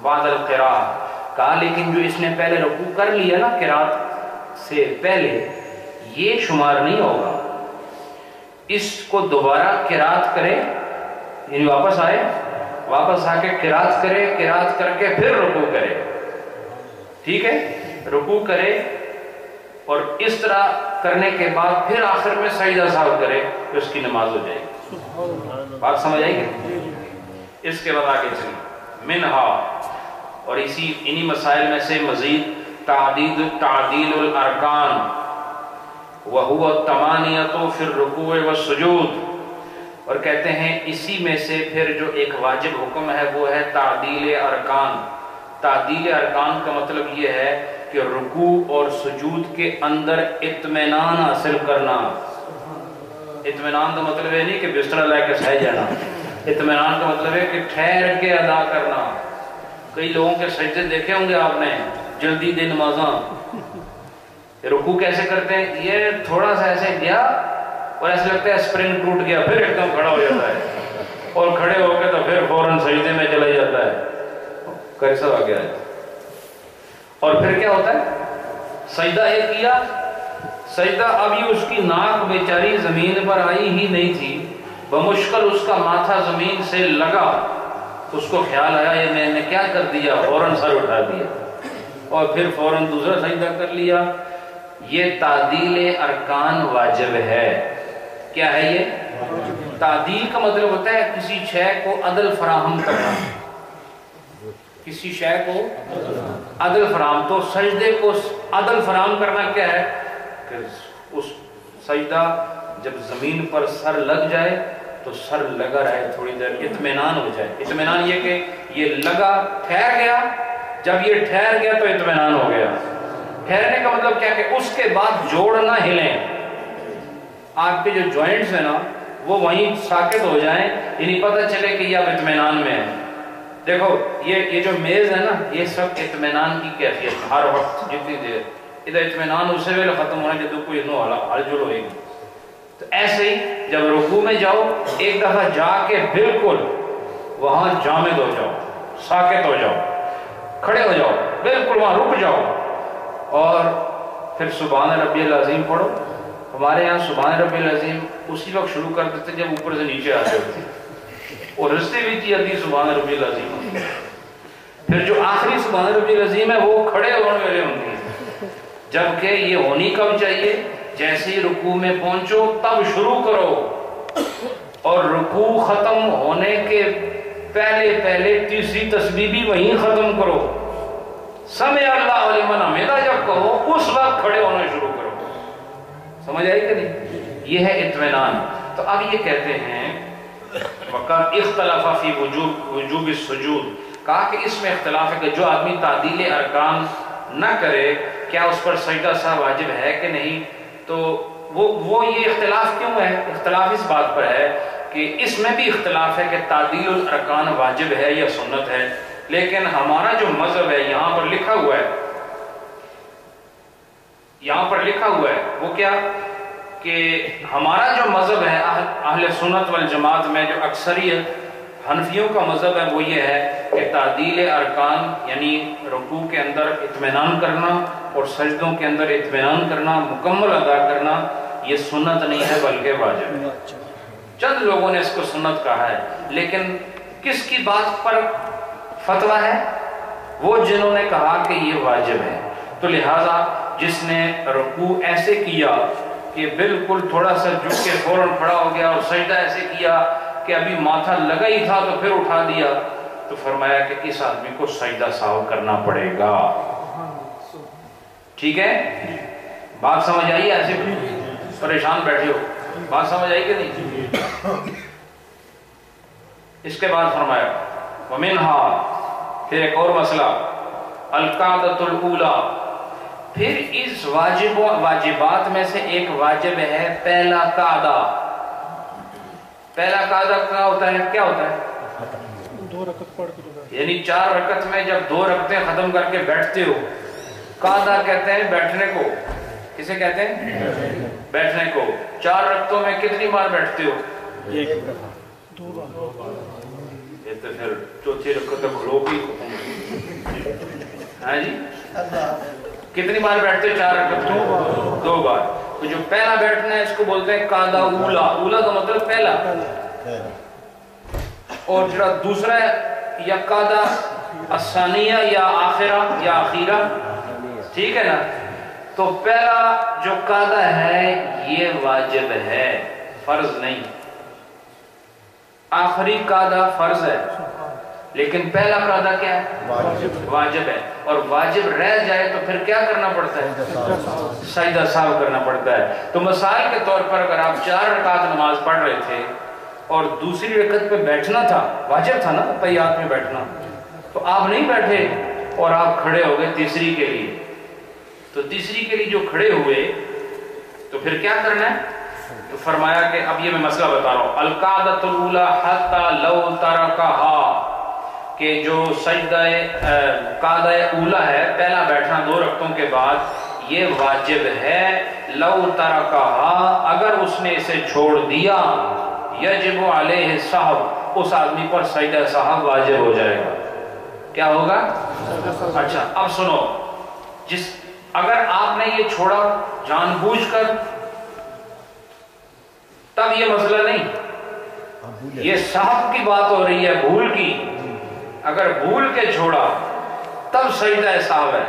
بعد القراءۃ. کہا لیکن جو اس نے پہلے رکوع کر لیا نا قرات سے پہلے, یہ شمار نہیں ہوگا. اس کو دوبارہ قرات کرے, یعنی واپس آ کے قرات کرے, قرات کر کے پھر رکوع کرے. ٹھیک ہے, رکوع کرے اور اس طرح کرنے کے بعد پھر آخر میں سجدہ سہو کرے تو اس کی نماز ہو جائے گی. بات سمجھ آئی گی؟ اس کے بعد آگے چلیے منہا, اور انہی مسائل میں سے مزید تعدیل الارکان وہو الثمانیۃ فی الرکوع والسجود, اور کہتے ہیں اسی میں سے پھر جو ایک واجب حکم ہے وہ ہے تعدیل ارکان. تعدیل ارکان کا مطلب یہ ہے کہ رکوع اور سجود کے اندر اطمینان حاصل کرنا. اطمینان کا مطلب یہ نہیں کہ بستر لے کے سہ جانا, اطمینان کا مطلب ہے کہ ٹھہر کے ادا کرنا. کئی لوگوں کے سجدے دیکھے ہوں گے آپ نے, جلدی دے نمازاں. رکوع کیسے کرتے ہیں, یہ تھوڑا سا ایسے گیا اور ایسے لگتا ہے اسپرنگ ٹوٹ گیا, پھر ایک دم کھڑا ہو جاتا ہے, اور کھڑے ہو کے تو پھر فوراً سجدے میں چلا جاتا ہے. کیسا آ گیا ہے. اور پھر کیا ہوتا ہے, سجدہ ایک کیا, سجدہ ابھی اس کی ناک بیچاری زمین پر آئی ہی نہیں تھی, بمشکل اس کا ماتھا زمین سے لگا, اس کو خیال آیا یہ میں نے کیا کر دیا, فوراً سر اٹھا دیا اور پھر فوراً دوسرا سجدہ کر لیا. یہ تعدیل ارکان واجب ہے. کیا ہے یہ؟ تعدیل کا مطلب ہوتا ہے کسی شے کو عدل فراہم کرنا، کسی شے کو عدل فراہم. تو سجدے کو عدل فراہم کرنا کیا ہے کہ اس سجدہ جب زمین پر سر لگ جائے تو سر لگا رہے تھوڑی دیر، اطمینان ہو جائے. اطمینان یہ کہ یہ لگا ٹھہر گیا، جب یہ ٹھہر گیا تو اطمینان ہو گیا. ٹھہرنے کا مطلب کیا کہ اس کے بعد جوڑ نہ ہلیں، آپ کے جو جوائنٹس ہیں نا وہ وہیں ساکت ہو جائیں، یعنی پتہ چلے کہ یہ اب اطمینان میں ہے. دیکھو یہ جو میز ہے نا یہ سب اطمینان کی کیفیت، ہر وقت جتنی دیر ادھر اطمینان اسے ویلے ختم ہونا جدو کوئی نو ہل جل ہوئے گی. تو ایسے ہی جب رکوع میں جاؤ ایک دفعہ جا کے بالکل وہاں جامد ہو جاؤ، ساکت ہو جاؤ، کھڑے ہو جاؤ، بالکل وہاں رک جاؤ، اور پھر سبحان ربی العظیم پڑھو. ہمارے یہاں سبحان ربی العظیم اسی وقت شروع کر دیتے جب اوپر سے نیچے آتے ہوتے، اور رستے بھی تھی آدھی سبحان ربی العظیم. پھر جو آخری سبحان ربی العظیم ہے وہ کھڑے ہونے والے ہوتی ہے، جبکہ یہ ہونی کب چاہیے؟ جیسے ہی رکوع میں پہنچو تب شروع کرو، اور رکوع ختم ہونے کے پہلے پہلے تیسری تسبیح بھی وہیں ختم کرو. سمع اللہ لمن حمدہ جب کہو اس وقت کھڑے ہونا شروع کرو. سمجھ آئی کہ نہیں؟ یہ ہے اطمینان. تو اب یہ کہتے ہیں وقت اختلاف فی وجوب السجود، کہا کہ اس میں اختلاف ہے کہ جو آدمی تعدیل ارکان نہ کرے کیا اس پر سجدہ سہو واجب ہے کہ نہیں. تو وہ یہ اختلاف کیوں ہے؟ اختلاف اس بات پر ہے کہ اس میں بھی اختلاف ہے کہ تعدیل الارکان واجب ہے یا سنت ہے. لیکن ہمارا جو مذہب ہے یہاں پر لکھا ہوا ہے، یہاں پر لکھا ہوا ہے وہ کیا کہ ہمارا جو مذہب ہے اہل سنت والجماعت میں جو اکثریت حنفیوں کا مذہب ہے وہ یہ ہے کہ تعدیل ارکان یعنی رکوع کے اندر اطمینان کرنا اور سجدوں کے اندر اطمینان کرنا، مکمل ادا کرنا، یہ سنت نہیں ہے بلکہ واجب ہے. چند لوگوں نے اس کو سنت کہا ہے، لیکن کس کی بات پر فتویٰ ہے؟ وہ جنہوں نے کہا کہ یہ واجب ہے. تو لہٰذا جس نے رکوع ایسے کیا کہ بالکل تھوڑا سا جھک کے فوراً کھڑا ہو گیا اور سجدہ ایسے کیا کہ ابھی ماتھا لگا ہی تھا تو پھر اٹھا دیا، تو فرمایا کہ اس آدمی کو سجدہ سہو کرنا پڑے گا. ٹھیک ہے، بات سمجھ آئی؟ ایسے پریشان بیٹھے ہو، بات سمجھ آئی کہ نہیں؟ اس کے بعد فرمایا ومنہا، پھر ایک اور مسئلہ القعدۃ الاولی، پھر اس واجبات میں سے ایک واجب ہے پہلا قعدہ. پہلا قعدہ کیا ہوتا ہے؟ کیا ہوتا ہے؟ 2 رکعت پڑھ کے، یعنی 4 رکعت میں جب 2 رکعتیں ختم کر کے بیٹھتے ہو. قعدہ کہتے ہیں بیٹھنے کو. کسے کہتے ہیں؟ بیٹھنے کو. 4 رکعتوں میں کتنی بار بیٹھتے ہو؟ 1 دفعہ 2 بار. یہ تو پھر چوتھی رکعت تک کھلو بھی ہاں جی کتنی بار بیٹھتے ہو؟ 4 رکعت 2 بار. تو جو پہلا بیٹھنا ہے اس کو بولتے ہیں قعدہ اولا. اولا کا مطلب پہلا. اور جو دوسرا ہے یا قعدہ الثانیہ یا آخرہ یا اخیرہ، ٹھیک ہے نا. تو پہلا جو قعدہ ہے یہ واجب ہے، فرض نہیں. آخری قعدہ فرض ہے لیکن پہلا قعدہ کیا ہے؟ واجب ہے. اور واجب رہ جائے تو پھر کیا کرنا پڑتا ہے؟ سجدہ سہو کرنا پڑتا ہے. تو مثال کے طور پر اگر آپ 4 رکعت نماز پڑھ رہے تھے اور دوسری رکعت پہ بیٹھنا تھا، واجب تھا نا تحیات میں بیٹھنا، تو آپ نہیں بیٹھے اور آپ کھڑے ہو گئے تیسری کے لیے. تو تیسری کے لیے جو کھڑے ہوئے تو پھر کیا کرنا ہے؟ تو فرمایا کہ اب یہ میں مسئلہ بتا رہا ہوں. القعدۃ الاولی حتی لو ترکہا، کہ جو سجدہ قعدہ اولا ہے پہلا بیٹھنا 2 رکعتوں کے بعد یہ واجب ہے. لو ترکہا، اگر اس نے اسے چھوڑ دیا، یجب علیہ السہو، اس آدمی پر سجدہ سہو واجب ہو جائے گا. کیا ہوگا؟ اچھا اب سنو، اگر آپ نے یہ چھوڑا جان بوجھ کر تب یہ مسئلہ نہیں، یہ سہو کی بات ہو رہی ہے، بھول کی. اگر بھول کے چھوڑا تب سجدہ سہو ہے،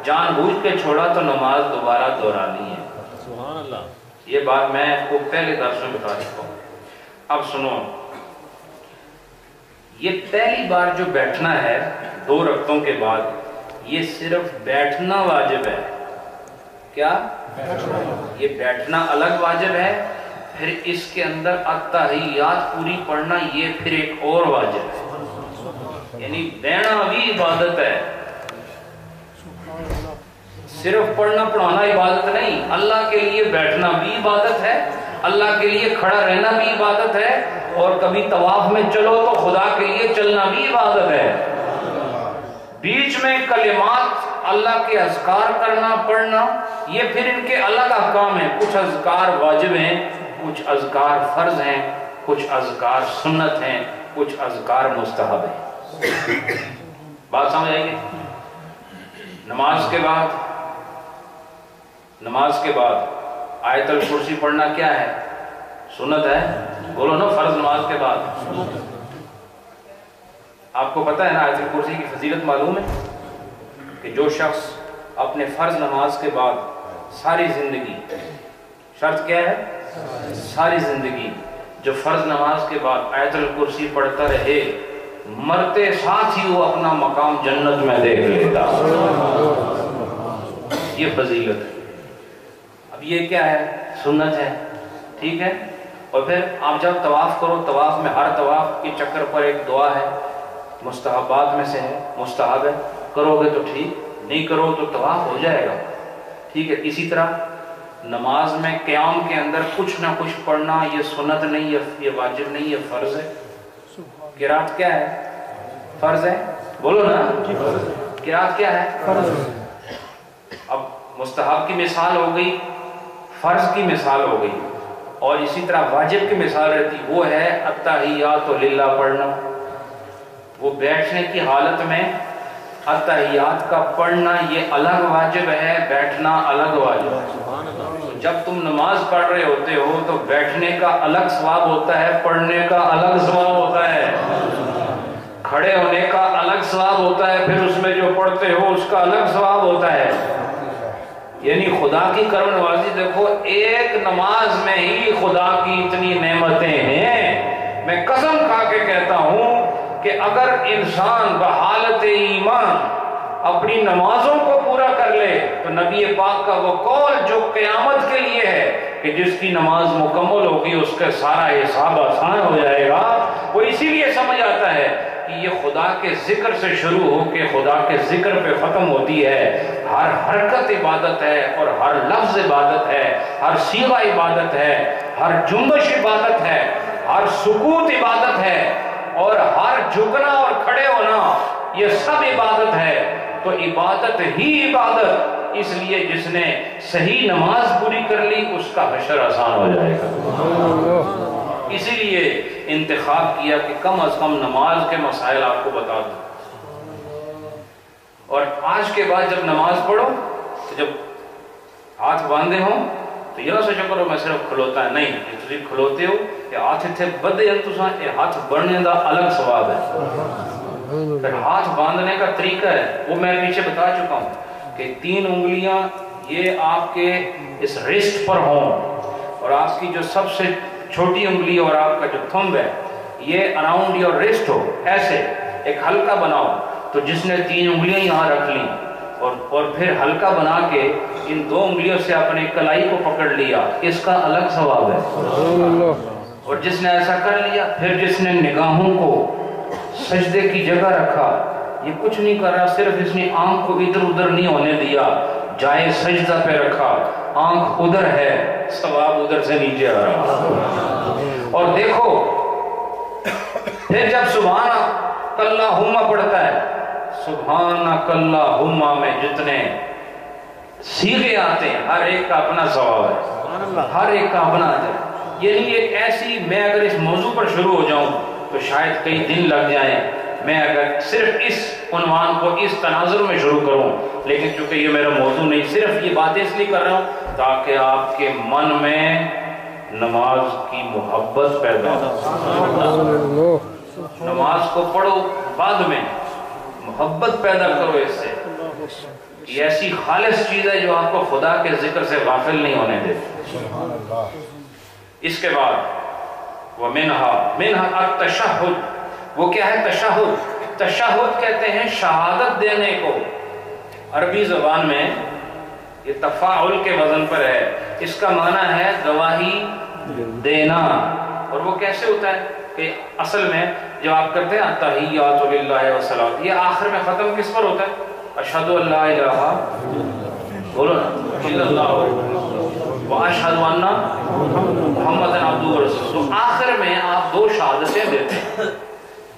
جان بوجھ کے چھوڑا تو نماز دوبارہ دہرانی ہے. سبحان اللہ. یہ بات میں کو پہلے درس میں بتا چکا ہوں. اب سنو، یہ پہلی بار جو بیٹھنا ہے 2 رکعتوں کے بعد، یہ صرف بیٹھنا واجب ہے. کیا؟ یہ بیٹھنا الگ واجب ہے، پھر اس کے اندر التحیات پوری پڑھنا یہ پھر ایک اور واجب ہے. یعنی بیٹھنا بھی عبادت ہے، صرف پڑھنا پڑھانا عبادت نہیں. اللہ کے لیے بیٹھنا بھی عبادت ہے، اللہ کے لیے کھڑا رہنا بھی عبادت ہے، اور کبھی طواف میں چلو تو خدا کے لیے چلنا بھی عبادت ہے. بیچ میں کلمات اللہ کے اذکار کرنا پڑھنا یہ پھر ان کے الگ احکام ہیں. کچھ اذکار واجب ہیں، کچھ اذکار فرض ہیں، کچھ اذکار سنت ہیں، کچھ اذکار مستحب ہیں. بات سمجھ آئی گی؟ نماز کے بعد آیت الکرسی پڑھنا کیا ہے؟ سنت ہے. بولو نا، فرض نماز کے بعد. آپ کو پتہ ہے نا آیت الکرسی کی فضیلت معلوم ہے کہ جو شخص اپنے فرض نماز کے بعد ساری زندگی، شرط کیا ہے؟ ساری زندگی جو فرض نماز کے بعد آیت الکرسی پڑھتا رہے، مرتے ساتھ ہی وہ اپنا مقام جنت میں دیکھ لیتا. یہ فضیلت ہے. اب یہ کیا ہے؟ سنت ہے. ٹھیک ہے. اور پھر آپ جب طواف کرو، طواف میں ہر طواف کے چکر پر ایک دعا ہے، مستحبات میں سے ہے، مستحب ہے. کرو گے تو ٹھیک، نہیں کرو تو طواف ہو جائے گا. ٹھیک ہے. اسی طرح نماز میں قیام کے اندر کچھ نہ کچھ پڑھنا یہ سنت نہیں، یہ واجب نہیں، یہ فرض ہے. قرات کیا ہے؟ فرض ہے. بولو نا، قرات کیا ہے؟ فرض. اب مستحب کی مثال ہو گئی، فرض کی مثال ہو گئی، اور اسی طرح واجب کی مثال رہتی وہ ہے التحیات للہ پڑھنا. وہ بیٹھنے کی حالت میں التحیات کا پڑھنا یہ الگ واجب ہے، بیٹھنا الگ واجب ہے. جب تم نماز پڑھ رہے ہوتے ہو تو بیٹھنے کا الگ ثواب ہوتا ہے، پڑھنے کا الگ ثواب ہوتا ہے، کھڑے ہونے کا الگ ثواب ہوتا ہے، پھر اس میں جو پڑھتے ہو اس کا الگ ثواب ہوتا ہے. یعنی خدا کی کرم نوازی دیکھو، ایک نماز میں ہی خدا کی اتنی نعمتیں ہیں. میں قسم کھا کے کہتا ہوں کہ اگر انسان بحالت ایمان اپنی نمازوں کو پورا کر لے تو نبی پاک کا وہ قول جو قیامت کے لیے ہے کہ جس کی نماز مکمل ہوگی اس کا سارا حساب آسان ہو جائے گا، وہ اسی لیے سمجھ آتا ہے کہ یہ خدا کے ذکر سے شروع ہو کے خدا کے ذکر پہ ختم ہوتی ہے. ہر حرکت عبادت ہے، اور ہر لفظ عبادت ہے، ہر صیغہ عبادت ہے، ہر جنبش عبادت ہے، ہر سکوت عبادت ہے، اور ہر جھکنا اور کھڑے ہونا یہ سب عبادت ہے. تو عبادت ہی عبادت. اس لیے جس نے صحیح نماز پوری کر لی اس کا حشر آسان ہو جائے گا. اسی لیے انتخاب کیا کہ کم از کم نماز کے مسائل آپ کو بتا دوں. اور آج کے بعد جب نماز پڑھو تو جب ہاتھ باندھے ہوں تو یہ نہ سوچا کرو میں صرف کھلوتا ہے. نہیں، تسی کھلوتے ہو کہ ہاتھ اتنے بدے ہیں، تو ہاتھ بڑھنے کا الگ ثواب ہے. پھر ہاتھ باندھنے کا طریقہ ہے وہ میں پیچھے بتا چکا ہوں کہ 3 انگلیاں یہ آپ کے اس رسٹ پر ہوں، اور آپ کی جو سب سے چھوٹی انگلی اور آپ کا جو تھمب ہے یہ اراؤنڈ یور رسٹ ہو. ایسے ایک ہلکا بناؤ. تو جس نے 3 انگلیاں یہاں رکھ لی اور پھر ہلکا بنا کے ان 2 انگلیوں سے اپنے کلائی کو پکڑ لیا، اس کا الگ ثواب ہے. اور جس نے ایسا کر لیا، پھر جس نے نگاہوں کو سجدے کی جگہ رکھا، یہ کچھ نہیں کر رہا، صرف اس نے آنکھ کو ادھر ادھر نہیں ہونے دیا، جائے سجدہ پہ رکھا، آنکھ ادھر ہے، ثواب ادھر سے نیچے آ رہا. اور دیکھو پھر جب سبحان اللہم پڑھتا ہے، سبحانک اللہم میں جتنے صیغے آتے ہیں ہر ایک کا اپنا ثواب ہے، ہر ایک کا اپنا اجر. یعنی ایک ایسی، میں اگر اس موضوع پر شروع ہو جاؤں تو شاید کئی دن لگ جائیں. میں اگر صرف اس عنوان کو اس تناظر میں شروع کروں، لیکن چونکہ یہ میرا موضوع نہیں، صرف یہ باتیں اس لیے کر رہا ہوں تاکہ آپ کے من میں نماز کی محبت پیدا ہو. نماز کو پڑھو، بعد میں محبت پیدا کرو اس سے. یہ ایسی خالص چیز ہے جو آپ کو خدا کے ذکر سے غافل نہیں ہونے دیتی. اس کے بعد ومنها التشہد. وہ کیا ہے تشہد؟ تشہد کہتے ہیں شہادت دینے کو. عربی زبان میں یہ تفاعل کے وزن پر ہے. اس کا معنی ہے گواہی دینا. اور وہ کیسے ہوتا ہے کہ اصل میں جب آپ کرتے ہیں التحیات للہ والصلوات، یہ آخر میں ختم کس پر ہوتا ہے؟ اشہد ان لا الہ بولو نا الا اللہ واشہد ان محمد عبدہ ورسولہ. تو آخر میں آپ دو شہادتیں دیتے ہیں.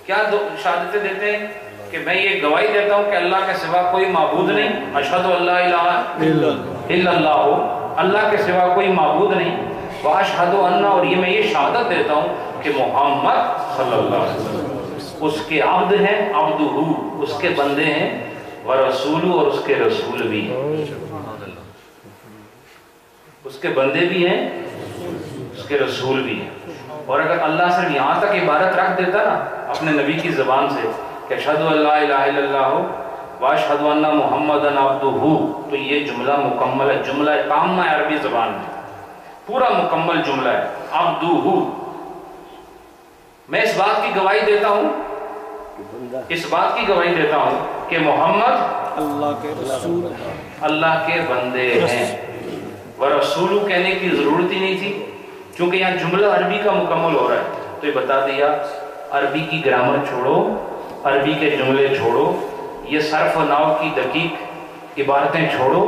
کیا دو شہادتیں دیتے ہیں؟ کہ میں یہ گواہی دیتا ہوں کہ اللہ کے سوا کوئی معبود نہیں. اشہد ان لا الہ الا اللہ، اللہ کے سوا کوئی معبود نہیں. واشہد ان، اور یہ میں یہ شہادت دیتا ہوں کہ محمد صلی اللہ علیہ وسلم اس کے عبد ہیں، عبدہ اس کے بندے ہیں، ورسول اور اس کے رسول بھی ہیں. اس کے بندے بھی ہیں، اس کے رسول بھی ہیں. اور اگر اللہ صرف یہاں تک عبارت رکھ دیتا نا اپنے نبی کی زبان سے کہ اشہد ان لا الہ الا اللہ واشہد ان محمد عبدہ، تو یہ جملہ مکمل ہے. جملہ تامہ ہے عربی زبان میں، پورا مکمل جملہ ہے. عبدہ، میں اس بات کی گواہی دیتا ہوں، اس بات کی گواہی دیتا ہوں کہ محمد اللہ کے رسول، اللہ کے بندے ہیں. ورسولو کہنے کی ضرورت ہی نہیں تھی، چونکہ یہاں جملہ عربی کا مکمل ہو رہا ہے. تو یہ بتا دیا عربی کی گرامر چھوڑو، عربی کے جملے چھوڑو، یہ صرف و نحو کی دقیق عبارتیں چھوڑو.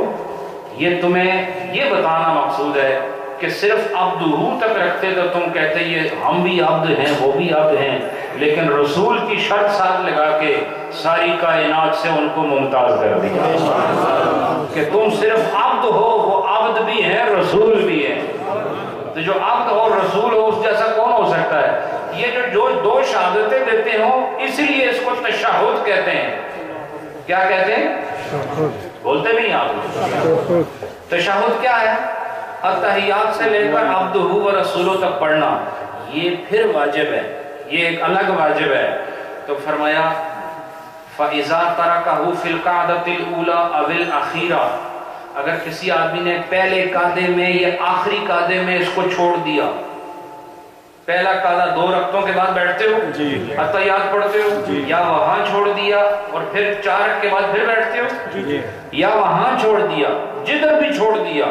یہ تمہیں یہ بتانا مقصود ہے کہ صرف عبدہ تک رکھتے تو تم کہتے یہ ہم بھی عبد ہیں وہ بھی عبد ہیں، لیکن رسول کی شرط ساتھ لگا کے ساری کائنات سے ان کو ممتاز کر دیا کہ تم صرف عبد ہو، وہ عبد بھی ہیں رسول بھی ہیں. تو جو عبد اور رسول ہو اس جیسا کون ہو سکتا ہے؟ یہ جو دو شہادتیں دیتے ہوں اس لیے اس کو تشہد کہتے ہیں. کیا کہتے ہیں؟ بولتے نہیں آپ. تشہد کیا ہے؟ التحیات سے لے کر عبدہ و رسولہ تک پڑھنا یہ پھر واجب ہے، یہ ایک الگ واجب ہے. تو فرمایا فَإِذَا تَرَكَهُ فِي الْقَعْدَةِ الْأُولَى أَوِ الْأَخِيرَةِ، اگر کسی آدمی نے پہلے قعدے میں یا آخری قعدے میں اس کو چھوڑ دیا. پہلا قعدہ 2 رکعتوں کے بعد بیٹھتے ہو، التحیات پڑھتے ہو، یا وہاں چھوڑ دیا اور پھر 4 کے بعد پھر بیٹھتے ہو، یا وہاں چھوڑ دیا، جدھر بھی چھوڑ دیا،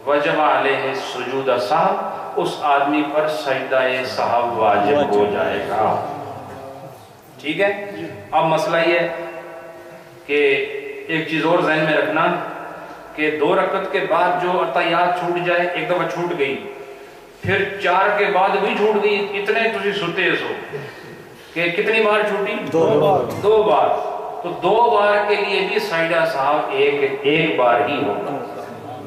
وجب علیہ سجود سہو، اس آدمی پر سجدہ سہو واجب ہو جائے گا. ٹھیک ہے. اب مسئلہ یہ کہ ایک چیز اور ذہن میں رکھنا کہ 2 رکعت کے بعد جو التحیات چھوٹ جائے، ایک دفعہ چھوٹ گئی، پھر 4 کے بعد بھی چھوٹ گئی، اتنے تجھے ستے سو کہ کتنی بار چھوٹی؟ 2 بار. تو 2 بار کے لیے بھی سجدہ سہو ایک بار ہی ہوگا.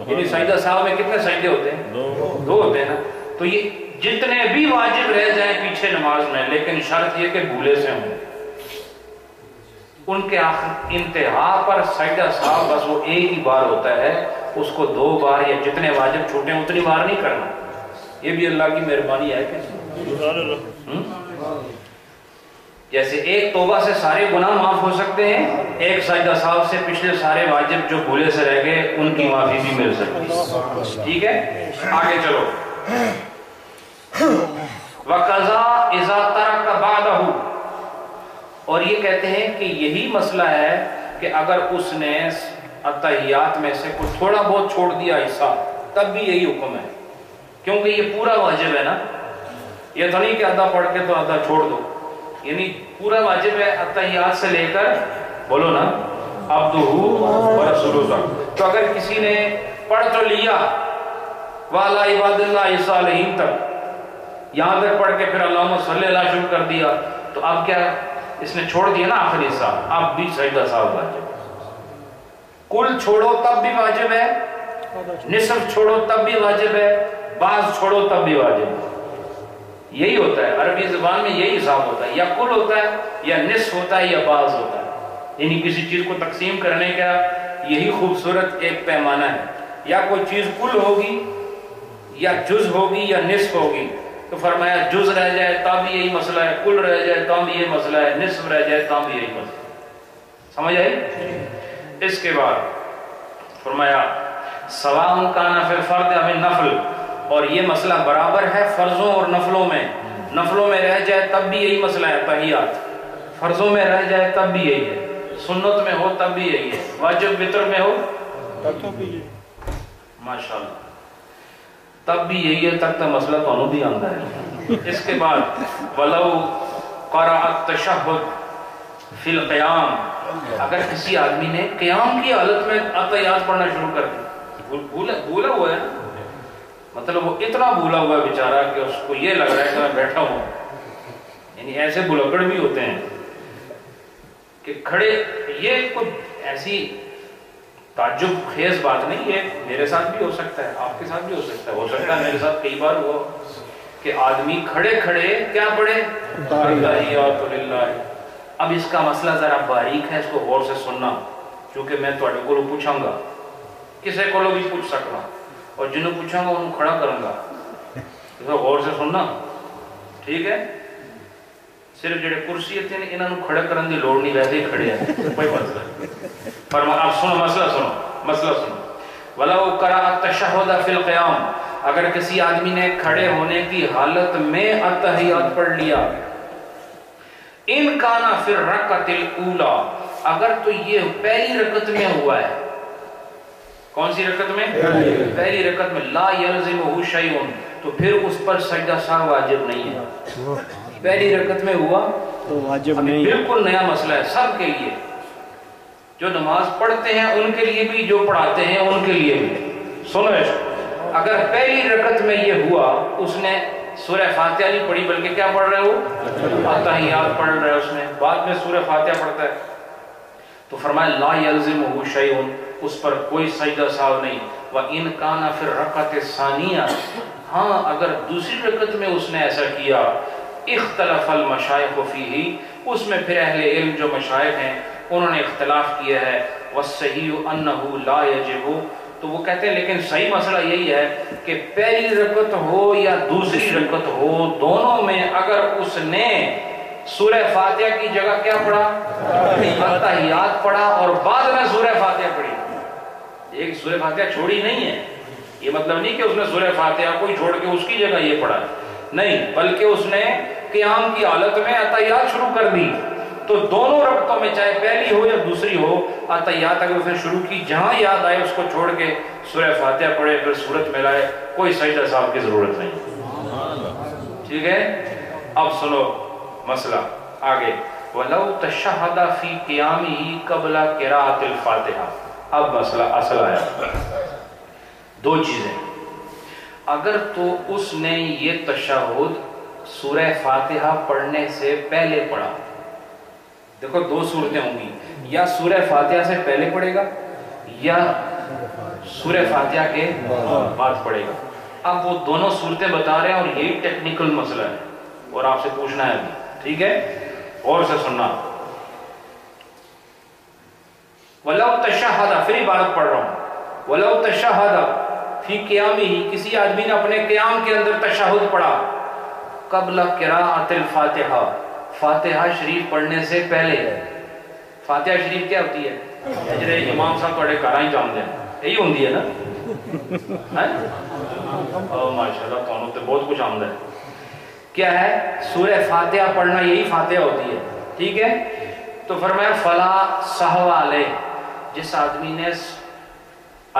یعنی سجدہ سہو میں کتنے سجدے ہوتے ہیں؟ 2 ہوتے ہیں نا. تو یہ جتنے بھی واجب رہ جائیں پیچھے نماز میں، لیکن شرط یہ کہ بھولے سے ہوں، ان کے انتہا پر سجدہ سہو بس وہ ایک ہی بار ہوتا ہے. اس کو 2 بار یا جتنے واجب چھوٹے ہیں اتنی بار نہیں کرنا. یہ بھی اللہ کی مہربانی ہے کہ جیسے ایک توبہ سے سارے گناہ معاف ہو سکتے ہیں، ایک سجدہ سہو سے پچھلے سارے واجب جو بھولے سے رہ گئے ان کی معافی بھی مل سکتی ہے. ٹھیک ہے. آگے چلو. وَقَضَى إِذَا تَرَكَ بَعْدَهُ، اور یہ کہتے ہیں کہ یہی مسئلہ ہے کہ اگر اس نے التحیات میں سے کچھ تھوڑا بہت چھوڑ دیا حصہ، تب بھی یہی حکم ہے، کیونکہ یہ پورا واجب ہے نا. یہ تو نہیں کہ آدھا پڑھ کے تو آدھا چھوڑ دو، یعنی پورا واجب ہے التحیات سے لے کر بولو نا عبدہ و رسولہ تک. تو اگر کسی نے پڑھ تو لیا وَعَلَىٰ عِبَادِ اللَّهِ الصَّالِحِينَ تک، یہاں تک پڑھ کے پھر اللہم صلی اللہ شروع کر دیا، تو اب کیا اس نے چھوڑ دیا نا آخری حصہ، اب بھی سجدہ سہو واجب. کل چھوڑو تب بھی واجب ہے، نصف چھوڑو تب بھی واجب ہے، بعض چھوڑو تب بھی واجب ہے. یہی ہوتا ہے عربی زبان میں، یہی حساب ہوتا ہے، یا کل ہوتا ہے یا نصف ہوتا ہے یا بعض ہوتا ہے. یعنی کسی چیز کو تقسیم کرنے کا یہی خوبصورت ایک پیمانہ ہے. یا کوئی چیز کل ہوگی یا جز ہوگی یا نصف ہوگی. تو فرمایا جز رہ جائے تب بھی یہی مسئلہ ہے، کل رہ جائے تب بھی یہی مسئلہ ہے، نصف رہ جائے تب بھی یہی مسئلہ ہے. سمجھ آئی؟ اس کے بعد فرمایا سواء کان فی الفرض او النفل، اور یہ مسئلہ برابر ہے فرضوں اور نفلوں میں. نفلوں میں رہ جائے تب بھی یہی مسئلہ ہے تحیات، فرضوں میں رہ جائے تب بھی یہی ہے، سنت میں ہو تب بھی یہی ہے، واجب وتر میں ہو ماشاءاللہ تب بھی یہی ہے. تک مسئلہ تو انہوں بھی آندہ ہے. اس کے بعد وَلَوْ قَرَأَ التَّشَهُّدَ فِي الْقِيَامِ، اگر کسی آدمی نے قیام کی حالت میں اتحیات پڑھنا شروع کر دی، بھولا ہوا ہے، مطلب وہ اتنا بھولا ہوا ہے بیچارہ کہ اس کو یہ لگ رہا ہے کہ میں بیٹھا ہوں. یعنی ایسے بھلکڑ بھی ہوتے ہیں کہ کھڑے، یہ کوئی ایسی تعجب خیز بات نہیں ہے، میرے ساتھ بھی ہو سکتا ہے، آپ کے ساتھ بھی ہو سکتا ہے میرے ساتھ کئی بار ہوا کہ آدمی کھڑے کھڑے کیا پڑھے تحیات للہ. اب اس کا مسئلہ ذرا باریک ہے، اس کو غور سے سننا، کیونکہ میں تھوڑے کو پوچھاں گا، کسے کو بھی پوچھ سکنا، اور جنہوں پوچھاں گا انہوں کھڑا کروں گا. غور سے سننا ٹھیک ہے. صرف جڑے کرسی تھے انہوں نے کھڑے کرنے کی لوڑ نہیں، ویسے ہی کھڑے ہیں، کوئی مسئلہ نہیں. پر اب سنو مسئلہ سنو. وَلَوْ قَرَأَ التَّشَهُّدَ فِي الْقِيَامِ، اگر کسی آدمی نے کھڑے ہونے کی حالت میں اتحیات پڑھ لیا، ان کانا فی الرکعۃ الاولی، اگر تو یہ پہلی رکعت میں ہوا ہے. کون سی رکعت میں؟ پہلی رکعت میں. لا یلزمہ شیء، تو پھر اس پر سجدہ سہو واجب نہیں ہے. پہلی رکعت میں ہوا تو واجب نہیں، بالکل نیا مسئلہ ہے سب کے لیے، جو نماز پڑھتے ہیں ان کے لیے بھی، جو پڑھاتے ہیں ان کے لیے بھی. سنو اگر پہلی رکعت میں یہ ہوا، اس نے سورہ فاتحہ نہیں پڑھی بلکہ کیا پڑھ رہے ہو؟ اتحیات پڑھ رہے، اس میں بعد میں سورہ فاتحہ پڑھتا ہے، تو فرمایا لا یلزمہ شیء، اس پر کوئی سجدہ سہو نہیں. وَإِنْ كَانَ فِي الرَّكْعَةِ الثَّانِيَةِ، ہاں اگر دوسری رکعت میں اس نے ایسا کیا، اختلف المشائخ فیہ، اس میں پھر اہل علم جو مشائخ ہیں انہوں نے اختلاف کیا ہے. وَالصَّحِيحُ أَنَّهُ لَا يَجِبُ، تو وہ کہتے ہیں لیکن صحیح مسئلہ یہی ہے کہ پہلی رکعت ہو یا دوسری رکعت ہو، دونوں میں اگر اس نے سورہ فاتحہ کی جگہ کیا پڑھا؟ اتحیات پڑھا، اور بعد میں سورہ فاتحہ پڑھی. ایک سورہ فاتحہ چھوڑی نہیں ہے، یہ مطلب نہیں کہ اس نے سورہ فاتحہ کو چھوڑ کے اس کی جگہ یہ پڑھا، نہیں، بلکہ اس نے قیام کی حالت میں اتحیات شروع کر دی. تو دونوں رکعتوں میں چاہے پہلی ہو یا دوسری ہو، اتحیات اگر اس نے شروع کی، جہاں یاد آئے اس کو چھوڑ کے سورہ فاتحہ پڑھے، پھر سورت میں لائے، کوئی سجدہ سہو کی ضرورت نہیں. ٹھیک ہے. اب سنو مسئلہ آگے. وَلَوْ تَشَهَّدَ فِي قِيَامِهِ قَبْلَ قِرَاءَةِ الْفَاتِحَةِ، اب مسئلہ اصل آیا. دو چیزیں، اگر تو اس نے یہ تشہد سورہ فاتحہ پڑھنے سے پہلے پڑھا، دیکھو دو صورتیں ہوں گی، یا سورہ فاتحہ سے پہلے پڑھے گا یا سورہ فاتحہ کے بعد پڑھے گا. اب وہ دونوں صورتیں بتا رہے ہیں اور یہی ٹیکنیکل مسئلہ ہے اور آپ سے پوچھنا ہے ابھی. ٹھیک ہے، اور سے سننا. وَلَوْ تَشَهَّدَ، پھر عبارت پڑھ رہا ہوں. وَلَوْ تَشَهَّدَ فِي قِيَامِهِ، کسی آدمی نے اپنے قیام کے اندر تشہد پڑھا، قبل قراءۃ الفاتحہ، فاتحہ شریف پڑھنے سے پہلے. فاتحہ شریف کیا ہوتی ہے؟ جڑے امام صاحب تھوڑے گھر ہی جانتے ہیں، یہی ہوندی ہے نا؟ ماشاءاللہ تانوں تے بہت کچھ آمد ہے. کیا ہے؟ سورہ فاتحہ پڑھنا، یہی فاتحہ ہوتی ہے. ٹھیک ہے. تو فرمایا فلا سہو علیہ، جس آدمی نے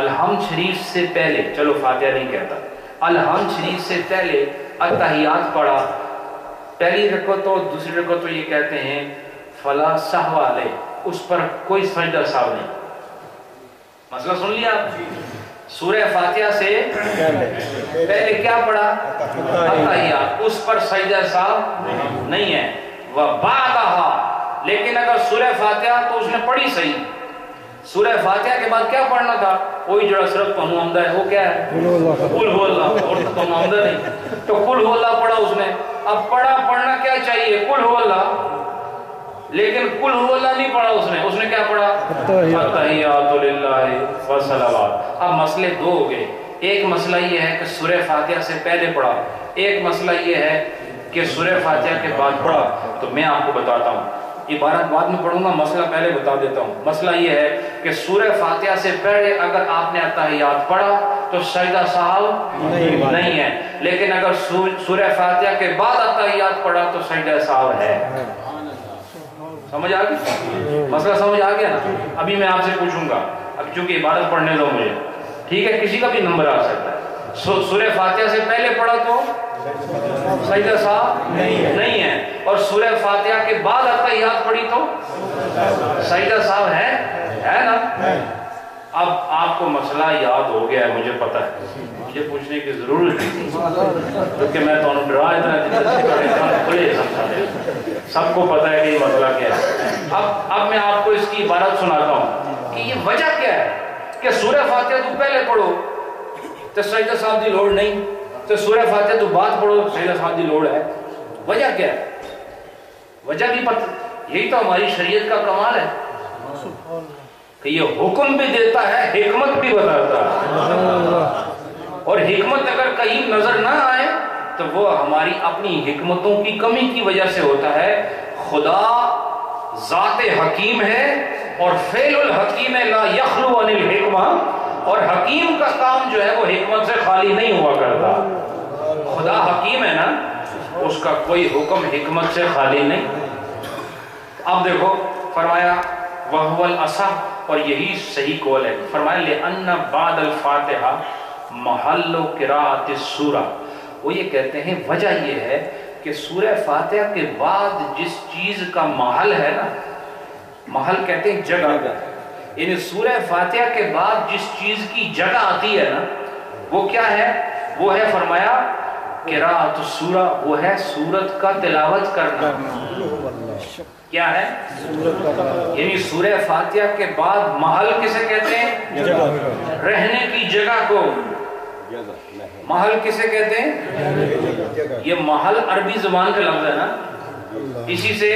الحمد شریف سے پہلے، چلو فاتحہ نہیں کہتا، الحمد شریف سے پہلے اتحیات پڑھا، پہلی رکعت اور دوسری رکعت، تو یہ کہتے ہیں فلا سہو علیہ، اس پر کوئی سجدہ سہو نہیں. مسئلہ سن لیا آپ؟ سورہ فاتحہ سے پہلے کیا پڑھا؟ اتحیات، اس پر سجدہ سہو نہیں ہے. وَبَعْدَهَا، لیکن اگر سورہ فاتحہ تو اس نے پڑھی صحیح، سورہ فاتحہ کے بعد کیا پڑھنا تھا؟ وہی جو صرف تمہیں آمدہ ہے، وہ کیا ہے؟ قل ہو اللہ، اور تو تمہیں آمدہ نہیں، تو قل ہو اللہ پڑھا اس نے. اب پڑھنا کیا چاہیے؟ قل ہو اللہ، لیکن قل ہو اللہ نہیں پڑھا اس نے کیا پڑھا؟ اتحیات للہ والصلوات. اب مسئلے دو ہو گئے، ایک مسئلہ یہ ہے کہ سورہ فاتحہ سے پہلے پڑھا، ایک مسئلہ یہ ہے کہ سورہ فاتحہ کے بعد پڑھا. تو میں آپ کو بتاتا ہوں، عبارت بعد میں پڑھوں گا، مسئلہ پہلے بتا دیتا ہوں. مسئلہ یہ ہے کہ سورہ فاتحہ سے پہلے اگر آپ نے اتحیات پڑھا تو تو سجدہ صاحب نہیں ہے، لیکن اگر سورہ فاتحہ کے بعد اتحیات پڑھا تو سجدہ صاحب ہے۔ سمجھ آ گئی؟ مسئلہ سمجھ آ گیا نا؟ ابھی میں آپ سے پوچھوں گا، اب چونکہ عبادت پڑھنے دو مجھے، ٹھیک ہے؟ کسی کا بھی نمبر آ سکتا ہے۔ سورہ فاتحہ سے پہلے پڑھا تو سجدہ صاحب نہیں ہے، اور سورہ فاتحہ کے بعد اتحیات پڑھی تو سجدہ صاحب ہے نا؟ اب آپ کو مسئلہ یاد ہو گیا ہے، مجھے پتا ہے، مجھے پوچھنے کی ضرورت نہیں، کیونکہ میں تو ڈرا سب کو پتا ہے کہ یہ مسئلہ کیا ہے۔ اب میں آپ کو اس کی عبارت سناتا ہوں کہ یہ وجہ کیا ہے کہ سورہ فاتحہ تو پہلے پڑھو تو سجدہ صاحب دی لوڑ نہیں، تو سورہ فاتحہ تو بعد پڑھو سجدہ صاحب دی لوڑ ہے۔ وجہ کیا ہے؟ وجہ بھی پتہ، یہی تو ہماری شریعت کا کمال ہے کہ یہ حکم بھی دیتا ہے، حکمت بھی بتاتا ہے، اور حکمت اگر کہیں نظر نہ آئے تو وہ ہماری اپنی حکمتوں کی کمی کی وجہ سے ہوتا ہے۔ خدا ذات حکیم ہے اور فعل الحکیم لا یخلو عن الحکمہ، اور حکیم کا کام جو ہے وہ حکمت سے خالی نہیں ہوا کرتا۔ خدا حکیم ہے نا، اس کا کوئی حکم حکمت سے خالی نہیں۔ اب دیکھو فرمایا وَهُوَ الْأَصَحُ، اور یہی صحیح قول ہے۔ فرمایا لِأَنَّ بَعْدَ الْفَاتِحَةِ مَحَلُّ قِرَاءَةِ السُّورَةِ، وہ یہ کہتے ہیں وجہ یہ ہے کہ سورہ فاتحہ کے بعد جس چیز کا محل ہے نا، محل کہتے ہیں جگہ، یعنی سورہ فاتحہ کے بعد جس چیز کی جگہ آتی ہے نا، وہ کیا ہے؟ وہ ہے فرمایا قراءۃ السورہ، وہ ہے سورت کا تلاوت کرنا۔ کیا ہے؟ یعنی سورہ فاتحہ کے بعد محل کسے کہتے ہیں؟ رہنے کی جگہ کو محل کسے کہتے ہیں؟ یہ محل عربی زبان کا لفظ ہے نا، اسی سے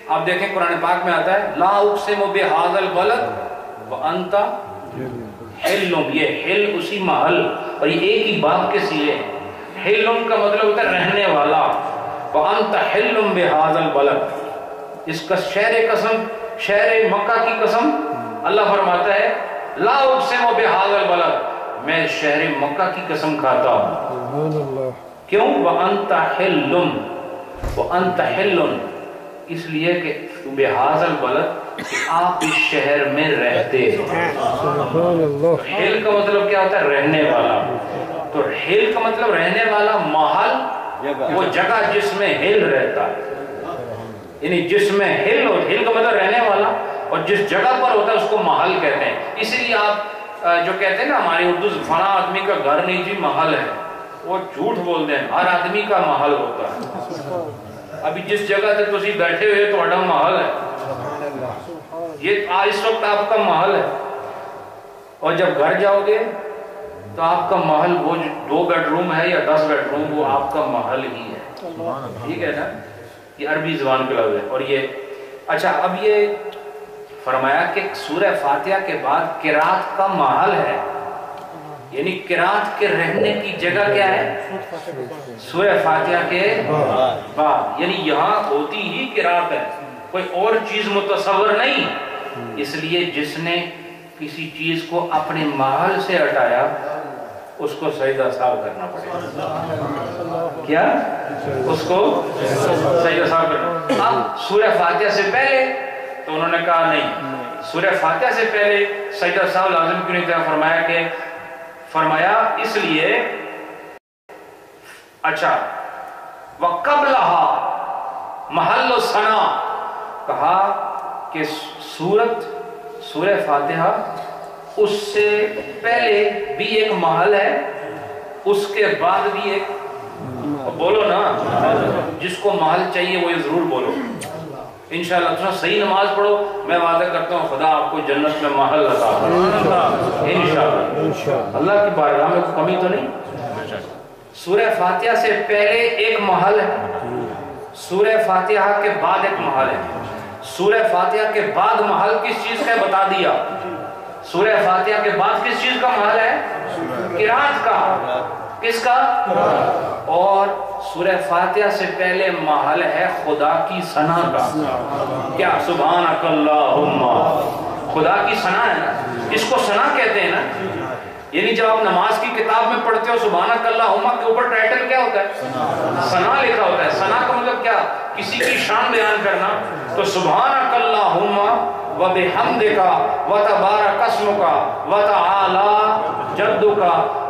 آپ دیکھیں قرآن پاک میں آتا ہے لا اقسم بہذا البلد وانت حل، یہ حل اسی محل، اور یہ ایک ہی باب کے سیلے ہیں۔ حل کا مطلب ہوتا ہے رہنے والا، وانت حل بہذا البلد، اس کا شہر قسم، شہر مکہ کی قسم اللہ فرماتا ہے لا اقسم بہذا البلد، میں شہر مکہ کی قسم کھاتا ہوں۔ کیوں؟ وانت حل، وانت حل، اس لیے کہ بہذا البلد، آپ اس شہر میں رہتے ہیں۔ حل کا مطلب کیا ہوتا ہے؟ رہنے والا۔ تو حل کا مطلب رہنے والا، محل وہ جگہ جس میں حل رہتا ہے، یعنی جس میں حل ہو، حل کا مطلب رہنے والا، اور جس جگہ پر ہوتا ہے اس کو محل کہتے ہیں۔ اسی لیے آپ جو کہتے ہیں نا ہماری اردو فلاں آدمی کا گھر نہیں جی محل ہے، وہ جھوٹ بولتے ہیں، ہر آدمی کا محل ہوتا ہے۔ ابھی جس جگہ سے تسی بیٹھے ہوئے تو اڈا محل ہے، یہ اس وقت آپ کا محل ہے، اور جب گھر جاؤ گے تو آپ کا محل وہ 2 بیڈ روم ہے یا 10 بیڈ روم، وہ آپ کا محل ہی ہے۔ ٹھیک ہے نا؟ یہ عربی زبان کا لفظ ہے۔ اور یہ اچھا، اب یہ فرمایا کہ سورہ فاتحہ کے بعد قرات کا محل ہے، یعنی قرات کے رہنے کی جگہ کیا ہے؟ سورہ فاتحہ کے بعد، یعنی یہاں ہوتی ہی قرات ہے، کوئی اور چیز متصور نہیں۔ اس لیے جس نے کسی چیز کو اپنے محل سے ہٹایا اس کو سجدہ صاحب کرنا پڑے گا۔ کیا؟ اس کو سجدہ صاحب کرنا۔ اب سورہ فاتحہ سے پہلے تو انہوں نے کہا نہیں، سورہ فاتحہ سے پہلے سجدہ صاحب لازم کیوں نہیں تھا؟ فرمایا کہ فرمایا اس لیے اچھا وَقَبْلَهَا محل الثنا، کہا کہ سورہ فاتحہ اس سے پہلے بھی ایک محل ہے، اس کے بعد بھی ایک، بولو نا جس کو محل چاہیے وہ یہ ضرور بولو انشاءاللہ۔ تم صحیح نماز پڑھو، میں وعدہ کرتا ہوں خدا آپ کو جنت میں محل عطا فرمائے انشاءاللہ، اللہ کی بارگاہ میں کوئی کمی تو نہیں۔ سورہ فاتحہ سے پہلے ایک محل ہے، سورہ فاتحہ کے بعد ایک محل ہے۔ سورہ فاتحہ کے بعد محل کس چیز کا بتا دیا؟ سورہ فاتحہ کے بعد کس چیز کا محل ہے؟ قرات کا۔ کس کا؟ اور سورہ فاتحہ سے پہلے محل ہے خدا کی ثنا کا۔ کیا؟ سبحانک اللہم، خدا کی ثنا ہے نا، اس کو ثنا کہتے ہیں نا۔ یعنی جب آپ نماز کی کتاب میں پڑھتے ہو سبحانک اللہم کے اوپر ٹائٹل کیا ہوتا ہے؟ ثنا لکھا ہوتا ہے. ثنا کا مطلب کیا؟ کسی کی شان بیان کرنا. تو سبحانک اللہم وبحمدک وتبارک اسمک وتعالی جدک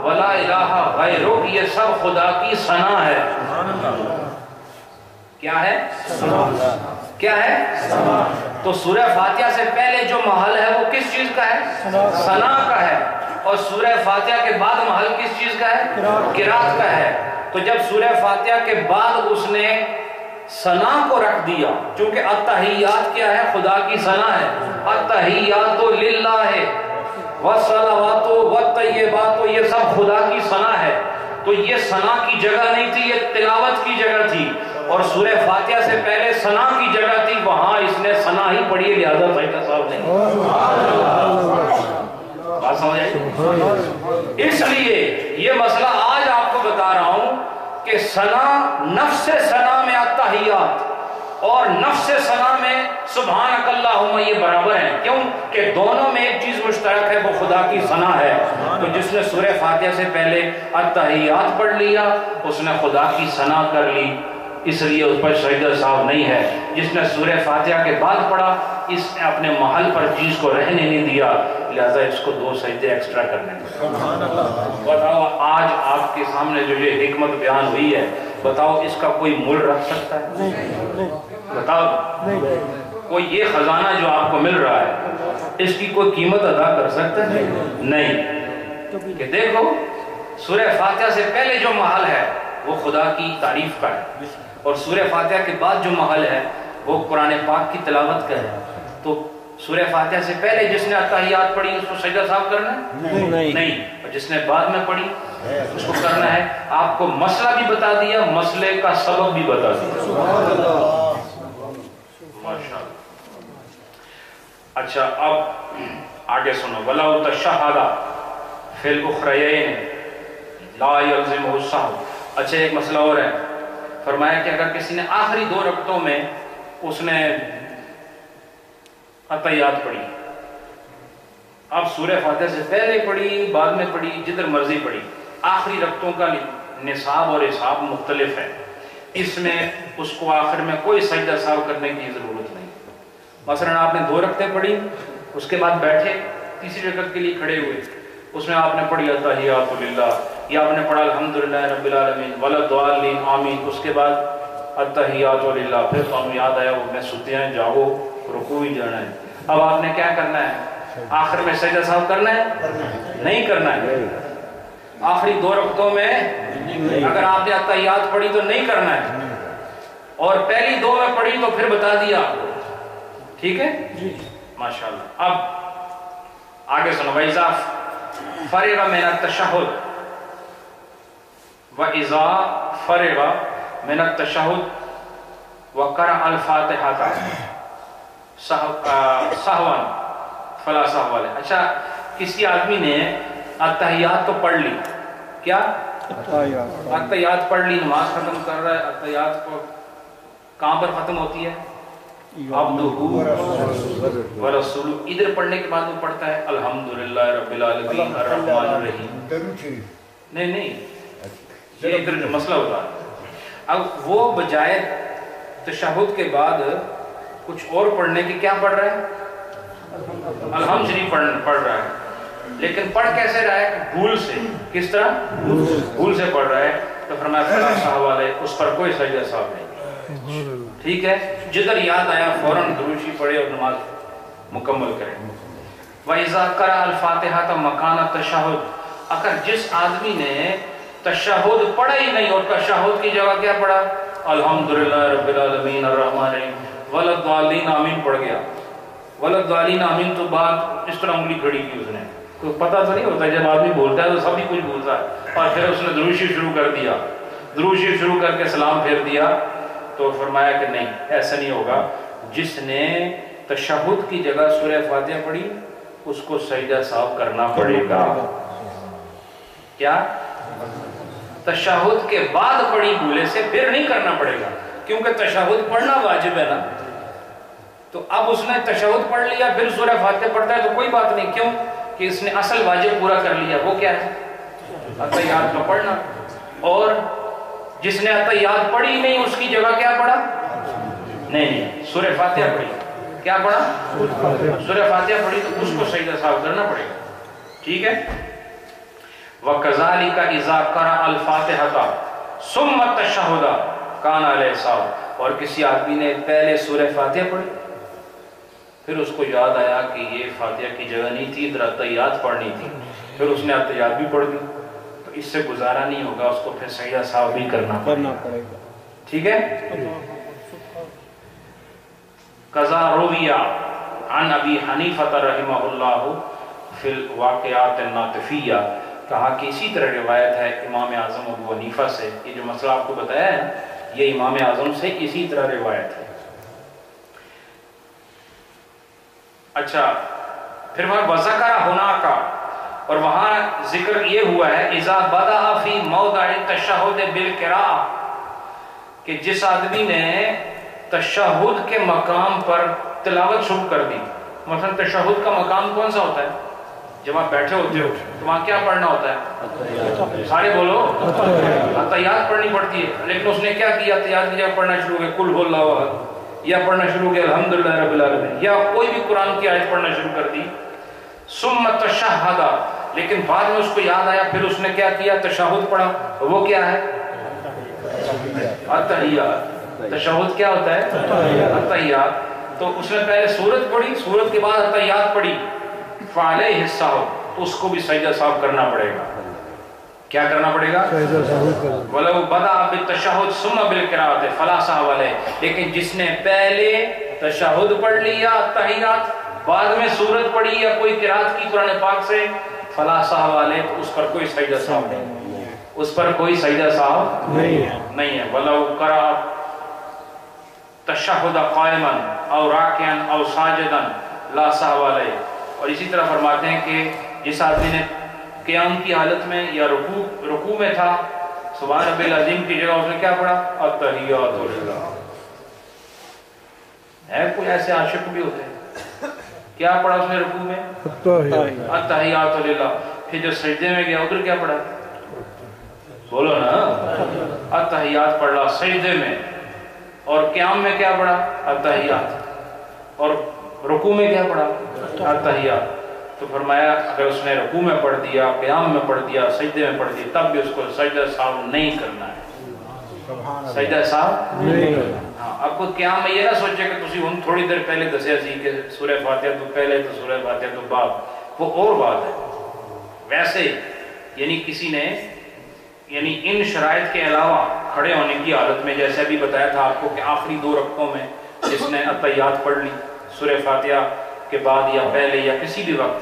ولا الہ غیرک، یہ سب خدا کی ثنا ہے. کیا ہے؟ کیا ہے؟ تو سورہ فاتحہ سے پہلے جو محل ہے وہ کس چیز کا ہے؟ ثنا کا ہے. اور سورہ فاتحہ کے بعد محل کس چیز کا ہے؟ قرات کا ہے. تو جب سورہ فاتحہ کے بعد اس نے ثنا کو رکھ دیا، چونکہ التحیات کیا ہے؟ خدا کی ثنا ہے. التحیات للہ والصلوات والطیبات، یہ سب خدا کی ثنا ہے. تو یہ ثنا کی جگہ نہیں تھی، یہ تلاوت کی جگہ تھی. اور سورہ فاتحہ سے پہلے ثنا کی جگہ تھی، وہاں اس نے ثنا ہی پڑھی، لہذا سیدہ صاحب نے بات سمجھ آئی؟ اس لیے یہ مسئلہ آج آپ کو بتا رہا ہوں کہ ثنا، نفس ثنا میں التحیات اور نفس ثنا میں سبحانک اللہم یہ برابر ہیں. کیوں کہ دونوں میں ایک چیز مشترک ہے، وہ خدا کی ثنا ہے. تو جس نے سورہ فاتحہ سے پہلے التحیات پڑھ لیا اس نے خدا کی ثنا کر لی، اس لیے اس پر سجدہ صاحب نہیں ہے. جس نے سورہ فاتحہ کے بعد پڑھا اس نے اپنے محل پر چیز کو رہنے نہیں دیا، لہذا اس کو 2 سجدے ایکسٹرا کرنے. بتاؤ آج آپ کے سامنے جو یہ حکمت بیان ہوئی ہے، بتاؤ اس کا کوئی مول رکھ سکتا ہے؟ بتاؤ کوئی یہ خزانہ جو آپ کو مل رہا ہے اس کی کوئی قیمت ادا کر سکتا ہے؟ نہیں. کہ دیکھو سورہ فاتحہ سے پہلے جو محل ہے وہ خدا کی تعریف کا ہے، اور سورہ فاتحہ کے بعد جو محل ہے وہ قرآن پاک کی تلاوت کا ہے. تو سورہ فاتحہ سے پہلے جس نے التحیات پڑھی اس کو سجدہ صاحب کرنا ہے؟ نہیں. اور جس نے بعد میں پڑھی اس کو کرنا ہے. آپ کو مسئلہ بھی بتا دیا، مسئلے کا سبب بھی بتا دیا. ماشاءاللہ. اچھا اب آگے سنو. وَلَوْ تَشَّهَدَ فِي الْأُخْرَيَيْنِ لَا يَلْزِمُهُ السَّهْوُ. اچھا ایک مسئلہ اور ہے. فرمایا کہ اگر کسی نے آخری 2 رکعتوں میں اس نے التحیات پڑھی، اب سورہ فاتحہ سے پہلے پڑھی بعد میں پڑھی جدھر مرضی پڑھی، آخری رکعتوں کا نصاب اور حساب مختلف ہے. اس میں اس کو آخر میں کوئی سجدہ سہو کرنے کی ضرورت نہیں. مثلا آپ نے 2 رکعتیں پڑھی، اس کے بعد بیٹھے تیسری رکعت کے لیے کھڑے ہوئے، اس میں آپ نے پڑھی التحیات للہ، یا آپ نے پڑھا الحمدللہ رب العالمین ولا الضالین آمین، اس کے بعد التحیات للہ، پھر تو ہم یاد آیا وہ میں سوتے ہیں جاؤ رکوع ہی جانا ہے. اب آپ نے کیا کرنا ہے؟ آخر میں سجدہ سہو کرنا ہے؟ نہیں کرنا ہے. آخری 2 رکعتوں میں اگر آپ نے التحیات پڑھی تو نہیں کرنا ہے، اور پہلی 2 میں پڑھی تو پھر بتا دیا. ٹھیک ہے ماشاءاللہ. اب آگے سنو. وَإِذَا فَرِغَ مِنَ التَّشَهُدِ وَإِذَا فَرِغَ مِنَ التَّشَهُدِ وَقَرَأَ الْفَاتِحَةَ سَهْوًا فَلَا سَهْوَ عَلَيْهِ. اچھا کسی آدمی نے التحیات تو پڑھ لی، کیا التحیات پڑھ لی، نماز ختم کر رہا ہے. التحیات کو کہاں پر ختم ہوتی ہے؟ عبدہ ورسولہ. ادھر پڑھنے کے بعد وہ پڑھتا ہے الحمدللہ رب العالمین الرحمن الرحیم. نہیں یہ ادھر مسئلہ ہوتا ہے. اب وہ بجائے تشہد کے بعد کچھ اور پڑھنے کی کیا پڑھ رہا ہے؟ الحمد شریف پڑھ رہا ہے. لیکن پڑھ کیسے رہا ہے؟ بھول سے. کس طرح؟ بھول سے پڑھ رہا ہے. تو فرمایا فلا سہو علیہ، اس پر کوئی سجدہ سہو نہیں. ٹھیک ہے، جدھر یاد آیا فوراً دروشی پڑھے اور نماز مکمل کرے. وَإِذَا قَرَأَ الْفَاتِحَةَ مَكَانَ التَّشَهُدِ. اگر جس آدمی نے تشہد پڑھا ہی نہیں اور تشہد کی جگہ کیا پڑھا؟ الحمدللہ رب العالمین الرحمن الرحیم ولا الضالین آمین پڑھ گیا. ولا الضالین آمین تو بعد اس طرح انگلی کھڑی کی اس نے، تو پتہ تو نہیں ہوتا جب آدمی بولتا ہے تو سب ہی کچھ بولتا ہے، اور پھر اس نے دروشی شروع کر دیا، دروشی شروع کر کے سلام پھیر دیا. تو فرمایا کہ نہیں، ایسا نہیں ہوگا. جس نے تشہد کی جگہ سورہ فاتحہ پڑھی اس کو سجدہ سہو کرنا پڑے گا. کیا؟ تشہد کے بعد پڑھی بھولے سے پھر نہیں کرنا پڑے گا، کیونکہ تشہد پڑھنا واجب ہے نا. تو اب اس نے تشہد پڑھ لیا پھر سورہ فاتحہ پڑھتا ہے تو کوئی بات نہیں. کیوں کہ اس نے اصل واجب پورا کر لیا، وہ کیا ہے؟ اتحیات کا پڑھنا. اور جس نے اتحیات پڑھی نہیں اس کی جگہ کیا پڑھا؟ نہیں، سورہ فاتحہ پڑھی. کیا پڑھا؟ سورہ فاتحہ پڑھی، تو اس کو سجدہ صاحب کرنا پڑے گا. ٹھیک ہے. وَكَذَلِكَ إِذَا قَرَأَ الْفَاتِحَةَ ثُمَّ التَّشَهُدَ كَانَ عَلَيْهِ سَاهُ. اور کسی آدمی نے پہلے سورہ فاتحہ پڑھی، پھر اس کو یاد آیا کہ یہ فاتحہ کی جگہ نہیں تھی، ادھر اتحیات پڑھنی تھی، پھر اس نے اتحیات بھی پڑھ دی، تو اس سے گزارا نہیں ہوگا، اس کو پھر سجدہ سہو بھی کرنا پڑے گا. ٹھیک ہے. قضا رویہ عن ابی حنیفہ رحمہ اللہ فی الواقعات الناطفیہ. کہا کہ اسی طرح روایت ہے امام اعظم ابو حنیفہ سے. یہ جو مسئلہ آپ کو بتایا ہے یہ امام اعظم سے اسی طرح روایت ہے. اچھا، پھر وہ وذکر ہناک، اور وہاں ذکر یہ ہوا ہے اذا بدأ فی موضع التشہد بالقراءہ، کہ جس آدمی نے تشہد کے مقام پر تلاوت شروع کر دی. مثلا تشہد کا مقام کون سا ہوتا ہے؟ جب آپ بیٹھے ہوتے ہو تو وہاں کیا پڑھنا ہوتا ہے؟ سارے بولو، اتحیات پڑھنی پڑتی ہے. لیکن اس نے کیا کیا؟ اتحیات کی جگہ پڑھنا شروع کیا قل هو اللہ احد، یا پڑھنا شروع کیا الحمدللہ رب العالمین، یا کوئی بھی قرآن کی آیت پڑھنا شروع کر دی. ثم تشہد، لیکن بعد میں اس کو یاد آیا، پھر اس نے کیا کیا؟ تشہد پڑھا. وہ کیا ہے؟ اتحیات. تشہد کیا ہوتا ہے؟ اتحیات. تو اس نے پہلے سورت پڑھی، سورت کے بعد اتحیات پڑھی. فعلیہ السہو، تو اس کو بھی سجدہ صاحب کرنا پڑے گا. کیا کرنا پڑے گا؟ وَلَوْ بَدَأَ بِالتَّشَهُدِ ثُمَّ بِالْقِرَاءَةِ فَلَا سَهْوَ عَلَيْهِ. لیکن جس نے پہلے تشہد پڑھ لیا اتحیات، بعد میں سورت پڑھی یا کوئی قرات کی قرآن پاک سے، فَلَا سَهْوَ عَلَيْهِ، تو اس پر کوئی سجدہ صاحب نہیں، اس پر کوئی سجدہ صاحب نہیں ہے. وَلَوْ قَرَأَ تَشَهُدَ قَائِمًا أَوْ رَاكِعًا أَوْ سَاجِدًا لَا سَهْوَ عَلَيْهِ. اور اسی طرح فرماتے ہیں کہ جس آدمی نے قیام کی حالت میں یا رکوع میں تھا، سبحان ربی العظیم کی جگہ اس نے کیا پڑھا؟ اتحیات للہ. ہے کوئی ایسے عاشق بھی ہوتے ہیں، کیا پڑھا اس نے رکوع میں؟ اتحیات للہ. پھر جو سجدے میں گیا ادھر کیا پڑھا؟ بولو نا، اتحیات پڑھا سجدے میں. اور قیام میں کیا پڑھا؟ اتحیات. اور رکوع میں کیا پڑھا؟ اتحیات. تو فرمایا اگر اس نے رکوع میں پڑھ دیا، قیام میں پڑھ دیا، سجدے میں پڑھ دیا، تب بھی اس کو سجدہ صاحب نہیں کرنا ہے. سجدہ صاحب نہیں کرنا. ہاں، اب کو قیام میں یہ نہ سوچے کہ تسی ہن تھوڑی دیر پہلے دسیا سی کہ سورہ فاتحہ تو پہلے تو سورہ فاتحہ تو بعد، وہ اور بات ہے. ویسے یعنی کسی نے یعنی ان شرائط کے علاوہ کھڑے ہونے کی حالت میں، جیسے ابھی بتایا تھا آپ کو کہ آخری 2 رکعتوں میں جس نے اتحیات پڑھ لی سورہ فاتحہ کے بعد یا پہلے یا کسی بھی وقت،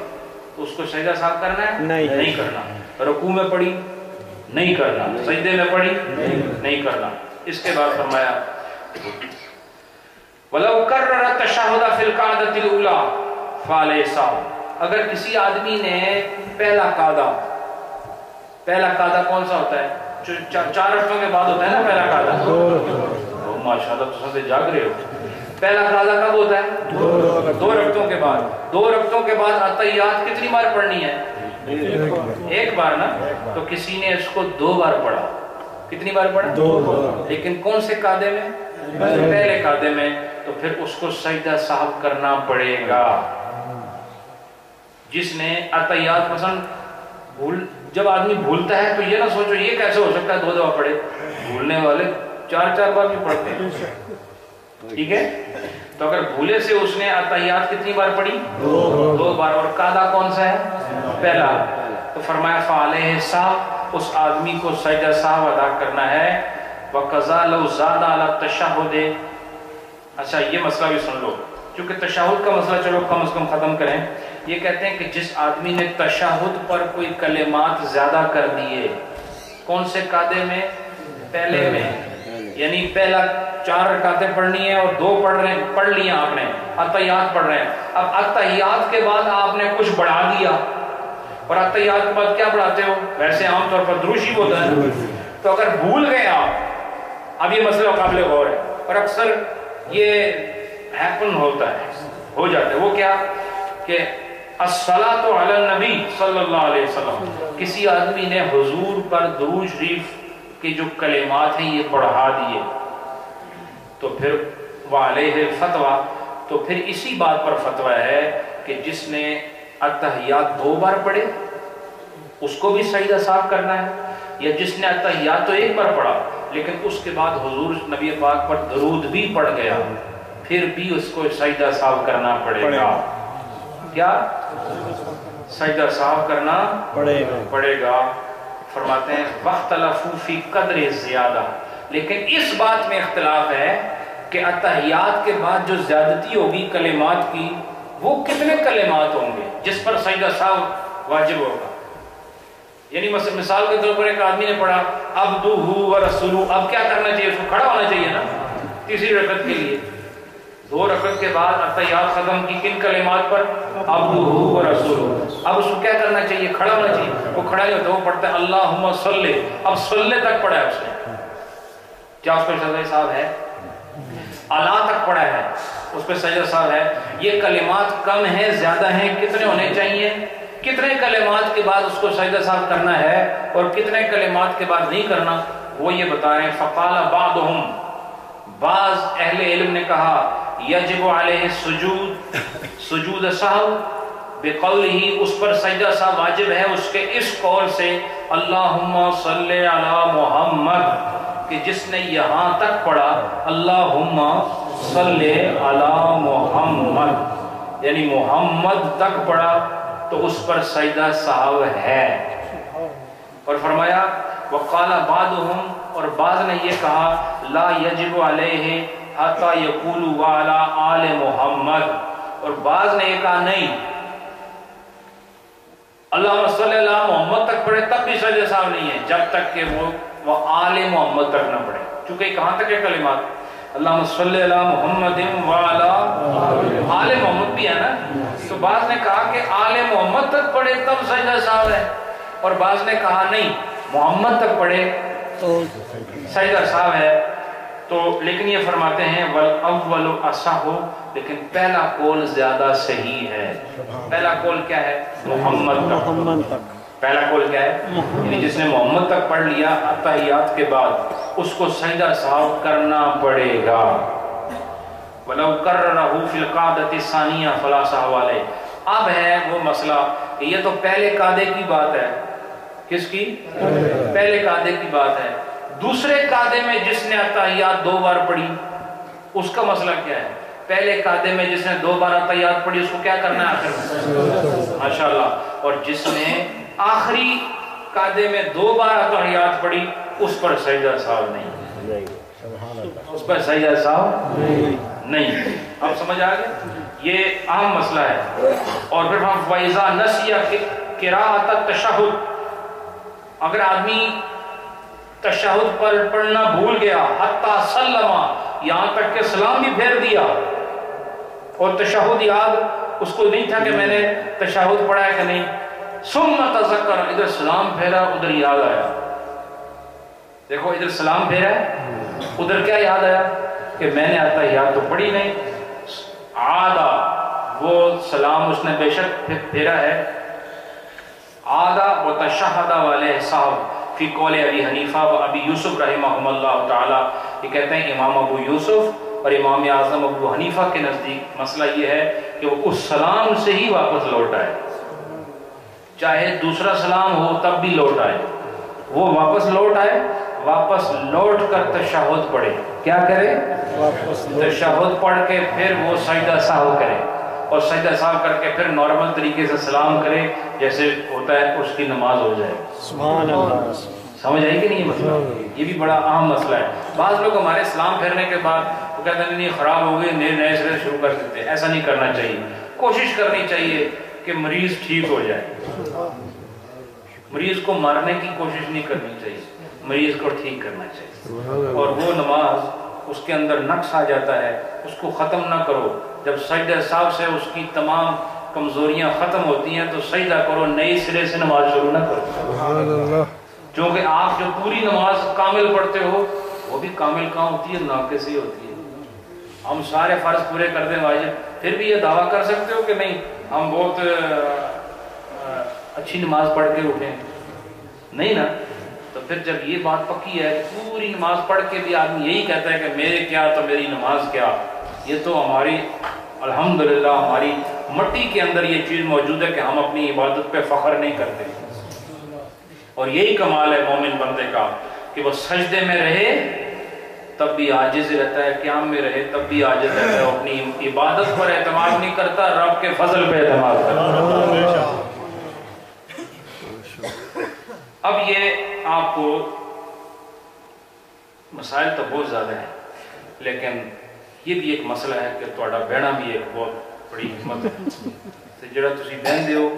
تو اس کو سجدہ صاحب کرنا ہے؟ نہیں کرنا. رکوع میں پڑھی نہیں کرنا، سجدے میں پڑھی نہیں کرنا. اس کے بعد فرمایا وَلَوْ كَرَّرَ التَّشَهُدَ فِي الْقَعْدَةِ الْأُولَى فَعَلَيْهِ السَّهْوُ. اگر کسی آدمی نے پہلا قاعدہ کون سا ہوتا ہے؟ 4 رکعتوں کے بعد ہوتا ہے نا پہلا قاعدہ. ماشاءاللہ تو سب جاگ رہے ہو. پہلا قاعدہ کب ہوتا ہے؟ 2 رکعتوں کے بعد. 2 رکعتوں کے بعد اتحیات کتنی بار پڑھنی ہے؟ ایک بار نا. تو کسی نے اس کو 2 بار پڑھا. کتنی بار پڑھا؟ 2 بار. لیکن کون سے قاعدے میں؟ پہلے قاعدے میں. تو پھر اس کو سجدہ صاحب کرنا پڑے گا. جس نے اتحیات مثلا جب آدمی بھولتا ہے تو یہ نہ سوچو یہ کیسے ہو سکتا ہے 2 دفعہ پڑھے. بھولنے والے 4 بار بھی پڑھتے ہیں. ٹھیک ہے. تو اگر بھولے سے اس نے اتحیات کتنی بار پڑھی؟ 2 بار. اور قاعدہ کون سا ہے؟ پہلا. تو فرمایا فعلیہ السہو، اس آدمی کو سجدہ سہو ادا کرنا ہے. وَقَضَى لَوْ زَادَ عَلَى التَّشَهُدِ. اچھا یہ مسئلہ بھی سن لو، چونکہ تشہد کا مسئلہ چلو کم از کم ختم کریں. یہ کہتے ہیں کہ جس آدمی نے تشہد پر کوئی کلمات زیادہ کر دیے، کون سے قاعدے میں؟ پہلے میں. یعنی پہلا 4 رکعتیں پڑھنی ہے اور 2 پڑھ لیا آپ نے، اتحیات پڑھ رہے ہیں. اب اتحیات کے بعد آپ نے کچھ بڑھا دیا، اور اتحیات کے بعد کیا بڑھاتے ہو؟ ویسے عام طور پر دروشی ہوتا ہے. تو اگر بھول گئے آپ، اب یہ مسئلہ قابل غور ہے اور اکثر یہ ہیپن ہوتا ہے، ہو جاتا ہے. وہ کیا کہ الصلاۃ علی النبی صلی اللہ علیہ وسلم، کسی آدمی نے حضور پر درود شریف کے جو کلمات ہیں یہ پڑھا دیے تو پھر وعلیہ الفتویٰ، تو پھر اسی بات پر فتویٰ ہے کہ جس نے التحیات 2 بار پڑھے اس کو بھی سجدہ صاحب کرنا ہے، یا جس نے التحیات تو 1 بار پڑھا لیکن اس کے بعد حضور نبی پاک پر درود بھی پڑھ گیا پھر بھی اس کو سجدہ صاحب کرنا پڑے گا۔ کیا سجدہ صاحب کرنا پڑے گا؟ فرماتے ہیں وَاخْتَلَفُوا فِي قَدْرِ زیادہ، لیکن اس بات میں اختلاف ہے کہ التحیات کے بعد جو زیادتی ہوگی کلمات کی وہ کتنے کلمات ہوں گے جس پر سجدہ صاحب واجب ہوگا۔ یعنی مثال کے طور پر ایک آدمی نے پڑھا عبدہ ورسولہ، اب کیا کرنا چاہیے؟ اس کو کھڑا ہونا چاہیے نا تیسری رکعت کے لیے۔ 2 رکعت کے بعد التحیات ختم کی کن کلمات پر؟ عبدہ ورسولہ۔ اب اس کو کیا کرنا چاہیے؟ کھڑا ہونا چاہیے۔ وہ کھڑا نہیں ہوتا، وہ پڑھتا ہے اللہم صلی، اب صلی تک پڑھا ہے اس نے، کیا اس پر سجدہ صاحب ہے؟ اللہ تک پڑھا ہے، اس پہ سجدہ صاحب ہے۔ یہ کلمات کم ہیں زیادہ ہیں؟ کتنے ہونے چاہیے؟ کتنے کلمات کے بعد اس کو سجدہ صاحب کرنا ہے اور کتنے کلمات کے بعد نہیں کرنا، وہ یہ بتا رہے ہیں۔ فقال بعضهم، بعض اہل علم نے کہا یجب علیہ سجود سہو بقولہ، اس پر سجدہ صاحب واجب ہے اس کے اس قول سے اللہم صلی علی محمد، کہ جس نے یہاں تک پڑھا اللہم صلی علی محمد یعنی محمد تک پڑھا تو اس پر سجدہ صاحب ہے۔ اور فرمایا وقال بعضهم، اور بعض نے یہ کہا لا یجب علیہ حتی یقول وعلی آل محمد، اور بعض نے یہ کہا نہیں اللہم صلی علی محمد تک پڑھے تب بھی سجدہ صاحب نہیں ہے جب تک کہ وہ آل محمد تک نہ پڑھے، چونکہ کہاں تک ہے کلمات؟ اللہم صلی علی محمد وعلی آل محمد بھی ہے نا، تو بعض نے کہا کہ آل محمد تک پڑھے تب سجدہ صاحب ہے، اور بعض نے کہا نہیں محمد تک پڑھے تو سجدہ صاحب ہے۔ تو لیکن یہ فرماتے ہیں والاول اصح، لیکن پہلا قول زیادہ صحیح ہے۔ پہلا قول کیا ہے؟ محمد تک۔ پہلا قول کیا ہے؟ یعنی جس نے محمد تک پڑھ لیا التحیات کے بعد اس کو سجدہ صاحب کرنا پڑے گا۔ وَلَوْ كَرَّرَهُ فِي الْقَعْدَةِ الثَّانِيَةِ فَلَا سَهْوَ عَلَيْهِ، اب ہے وہ مسئلہ کہ یہ تو پہلے قاعدے کی بات ہے، کس کی؟ پہلے قاعدے کی بات ہے۔ دوسرے قاعدے میں جس نے التحیات 2 بار پڑھی اس کا مسئلہ کیا ہے؟ پہلے قاعدے میں جس نے 2 بار التحیات پڑھی اس کو کیا کرنا ہے آخر میں؟ ماشاءاللہ۔ اور جس نے آخری قاعدے میں 2 بار التحیات پڑھی اس پر سجدہ صاحب نہیں، اس پر سجدہ صاحب نہیں۔ اب سمجھ آ گئے؟ یہ اہم مسئلہ ہے۔ اور پھر ہم وَإِذَا نَسِيَ قِرَاءَةَ التَّشَهُدِ، اگر آدمی تشہد پر پڑھنا بھول گیا حتی سلم، یہاں تک کہ سلام بھی پھیر دیا اور تشہد یاد اس کو نہیں تھا کہ میں نے تشہد پڑھا ہے کہ نہیں، ثم تذکر، ادھر سلام پھیرا ادھر یاد آیا، دیکھو ادھر سلام پھیرا ہے ادھر کیا یاد آیا کہ میں نے التحیات تو پڑھی نہیں، عادہ وہ سلام اس نے بے شک پھیرا ہے، عادہ و تشہد والے صاحب فی قول ابی حنیفہ و ابی یوسف رحمہم اللہ تعالی، یہ کہتے ہیں امام ابو یوسف اور امام اعظم ابو حنیفہ کے نزدیک مسئلہ یہ ہے کہ وہ اس سلام سے ہی واپس لوٹ آئے، چاہے دوسرا سلام ہو تب بھی لوٹ آئے، وہ واپس لوٹ آئے، واپس لوٹ کر تشہد پڑھے، کیا کرے؟ تشہد پڑھ کے پھر وہ سجدہ سہو کرے، اور سجدہ سہو کر کے پھر نارمل طریقے سے سلام کرے جیسے ہوتا ہے، اس کی نماز ہو جائے۔ سبحان اللہ۔ سمجھ آئی کہ نہیں یہ مسئلہ؟ یہ بھی بڑا اہم مسئلہ ہے۔ بعض لوگ ہمارے سلام پھیرنے کے بعد وہ کہتے ہیں نہیں خراب ہو گئے، نئے سرے شروع کر دیتے ہیں، ایسا نہیں کرنا چاہیے۔ کوشش کرنی چاہیے کہ مریض ٹھیک ہو جائے، مریض کو مارنے کی کوشش نہیں کرنی چاہیے، مریض کو ٹھیک کرنا چاہیے، اور وہ نماز اس کے اندر نقص آ جاتا ہے اس کو ختم نہ کرو، جب سجدہ صاحب سے اس کی تمام کمزوریاں ختم ہوتی ہیں تو سجدہ کرو، نئی سرے سے نماز شروع نہ کرو، کیونکہ آپ جو پوری نماز کامل پڑھتے ہو وہ بھی کامل کہاں ہوتی ہے؟ ناقص ہی ہوتی ہے۔ ہم سارے فرض پورے کر دیں واجب، پھر بھی یہ دعویٰ کر سکتے ہو کہ نہیں ہم بہت اچھی نماز پڑھ کے اٹھیں؟ نہیں نا. تو پھر جب یہ بات پکی ہے پوری نماز پڑھ کے بھی آدمی یہی کہتا ہے کہ میرے کیا تو میری نماز کیا، یہ تو ہماری الحمدللہ ہماری مٹی کے اندر یہ چیز موجود ہے کہ ہم اپنی عبادت پہ فخر نہیں کرتے. اور یہی کمال ہے مومن بندے کا کہ وہ سجدے میں رہے تب بھی عاجز رہتا ہے، قیام میں رہے تب بھی عاجز رہتا ہے، اپنی عبادت پر اعتماد نہیں کرتا، رب کے فضل پہ اعتماد کرتا. اب یہ آپ کو مسائل تو بہت زیادہ ہیں، لیکن یہ بھی ایک مسئلہ ہے کہ تھوڑا بہنا بھی ایک بہت بڑی حکمت ہے. تو جڑا تسی بہن دیو،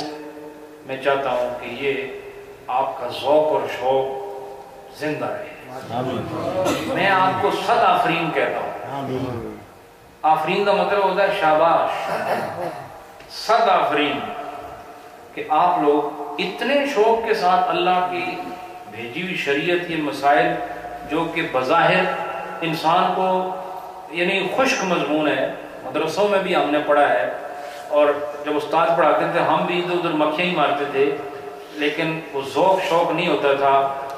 میں چاہتا ہوں کہ یہ آپ کا ذوق اور شوق زندہ رہے. میں آپ کو صد آفرین کہتا ہوں. آفرین کا مطلب ہوتا ہے شاباش، صد آفرین کہ آپ لوگ اتنے شوق کے ساتھ اللہ کی بھیجی ہوئی شریعت، یہ مسائل جو کہ بظاہر انسان کو یعنی خشک مضمون ہے، مدرسوں میں بھی ہم نے پڑھا ہے، اور جب استاد پڑھاتے تھے ہم بھی ادھر ادھر مکھیاں ہی مارتے تھے، لیکن وہ ذوق شوق نہیں ہوتا تھا.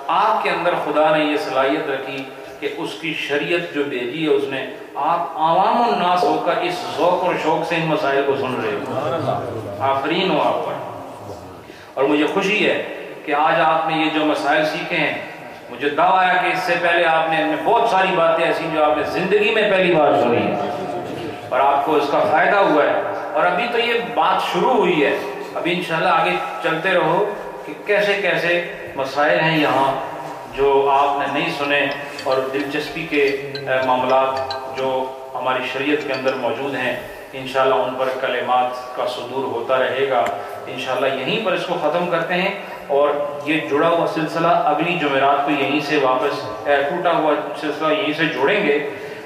آپ کے اندر خدا نے یہ صلاحیت رکھی کہ اس کی شریعت جو بھیجی ہے اس نے، آپ عوام الناس ہو کر اس ذوق اور شوق سے ان مسائل کو سن رہے ہو. آفرین ہو آپ پر. اور مجھے خوشی ہے کہ آج آپ نے یہ جو مسائل سیکھے ہیں، مجھے دعویٰ ہے کہ اس سے پہلے آپ نے بہت ساری باتیں ایسی جو آپ نے زندگی میں پہلی بار سنی ہیں اور آپ کو اس کا فائدہ ہوا ہے. اور ابھی تو یہ بات شروع ہوئی ہے، ابھی انشاءاللہ آگے چلتے رہو کہ کیسے کیسے مسائل ہیں یہاں جو آپ نے نہیں سنے، اور دلچسپی کے معاملات جو ہماری شریعت کے اندر موجود ہیں. انشاءاللہ ان پر کلمات کا صدور ہوتا رہے گا. انشاءاللہ یہیں پر اس کو ختم کرتے ہیں، اور یہ جڑا ہوا سلسلہ اگلی جمعرات کو یہیں سے واپس ٹوٹا ہوا سلسلہ یہیں سے جوڑیں گے.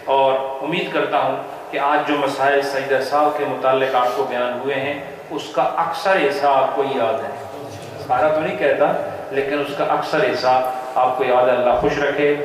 اور امید کرتا ہوں کہ آج جو مسائل سجدہ سہو کے متعلق آپ کو بیان ہوئے ہیں اس کا اکثر حصہ آپ کو یاد ہے. سارا تو نہیں کہتا لیکن اس کا اکثر حصہ آپ کو یاد ہے. اللہ خوش رکھے.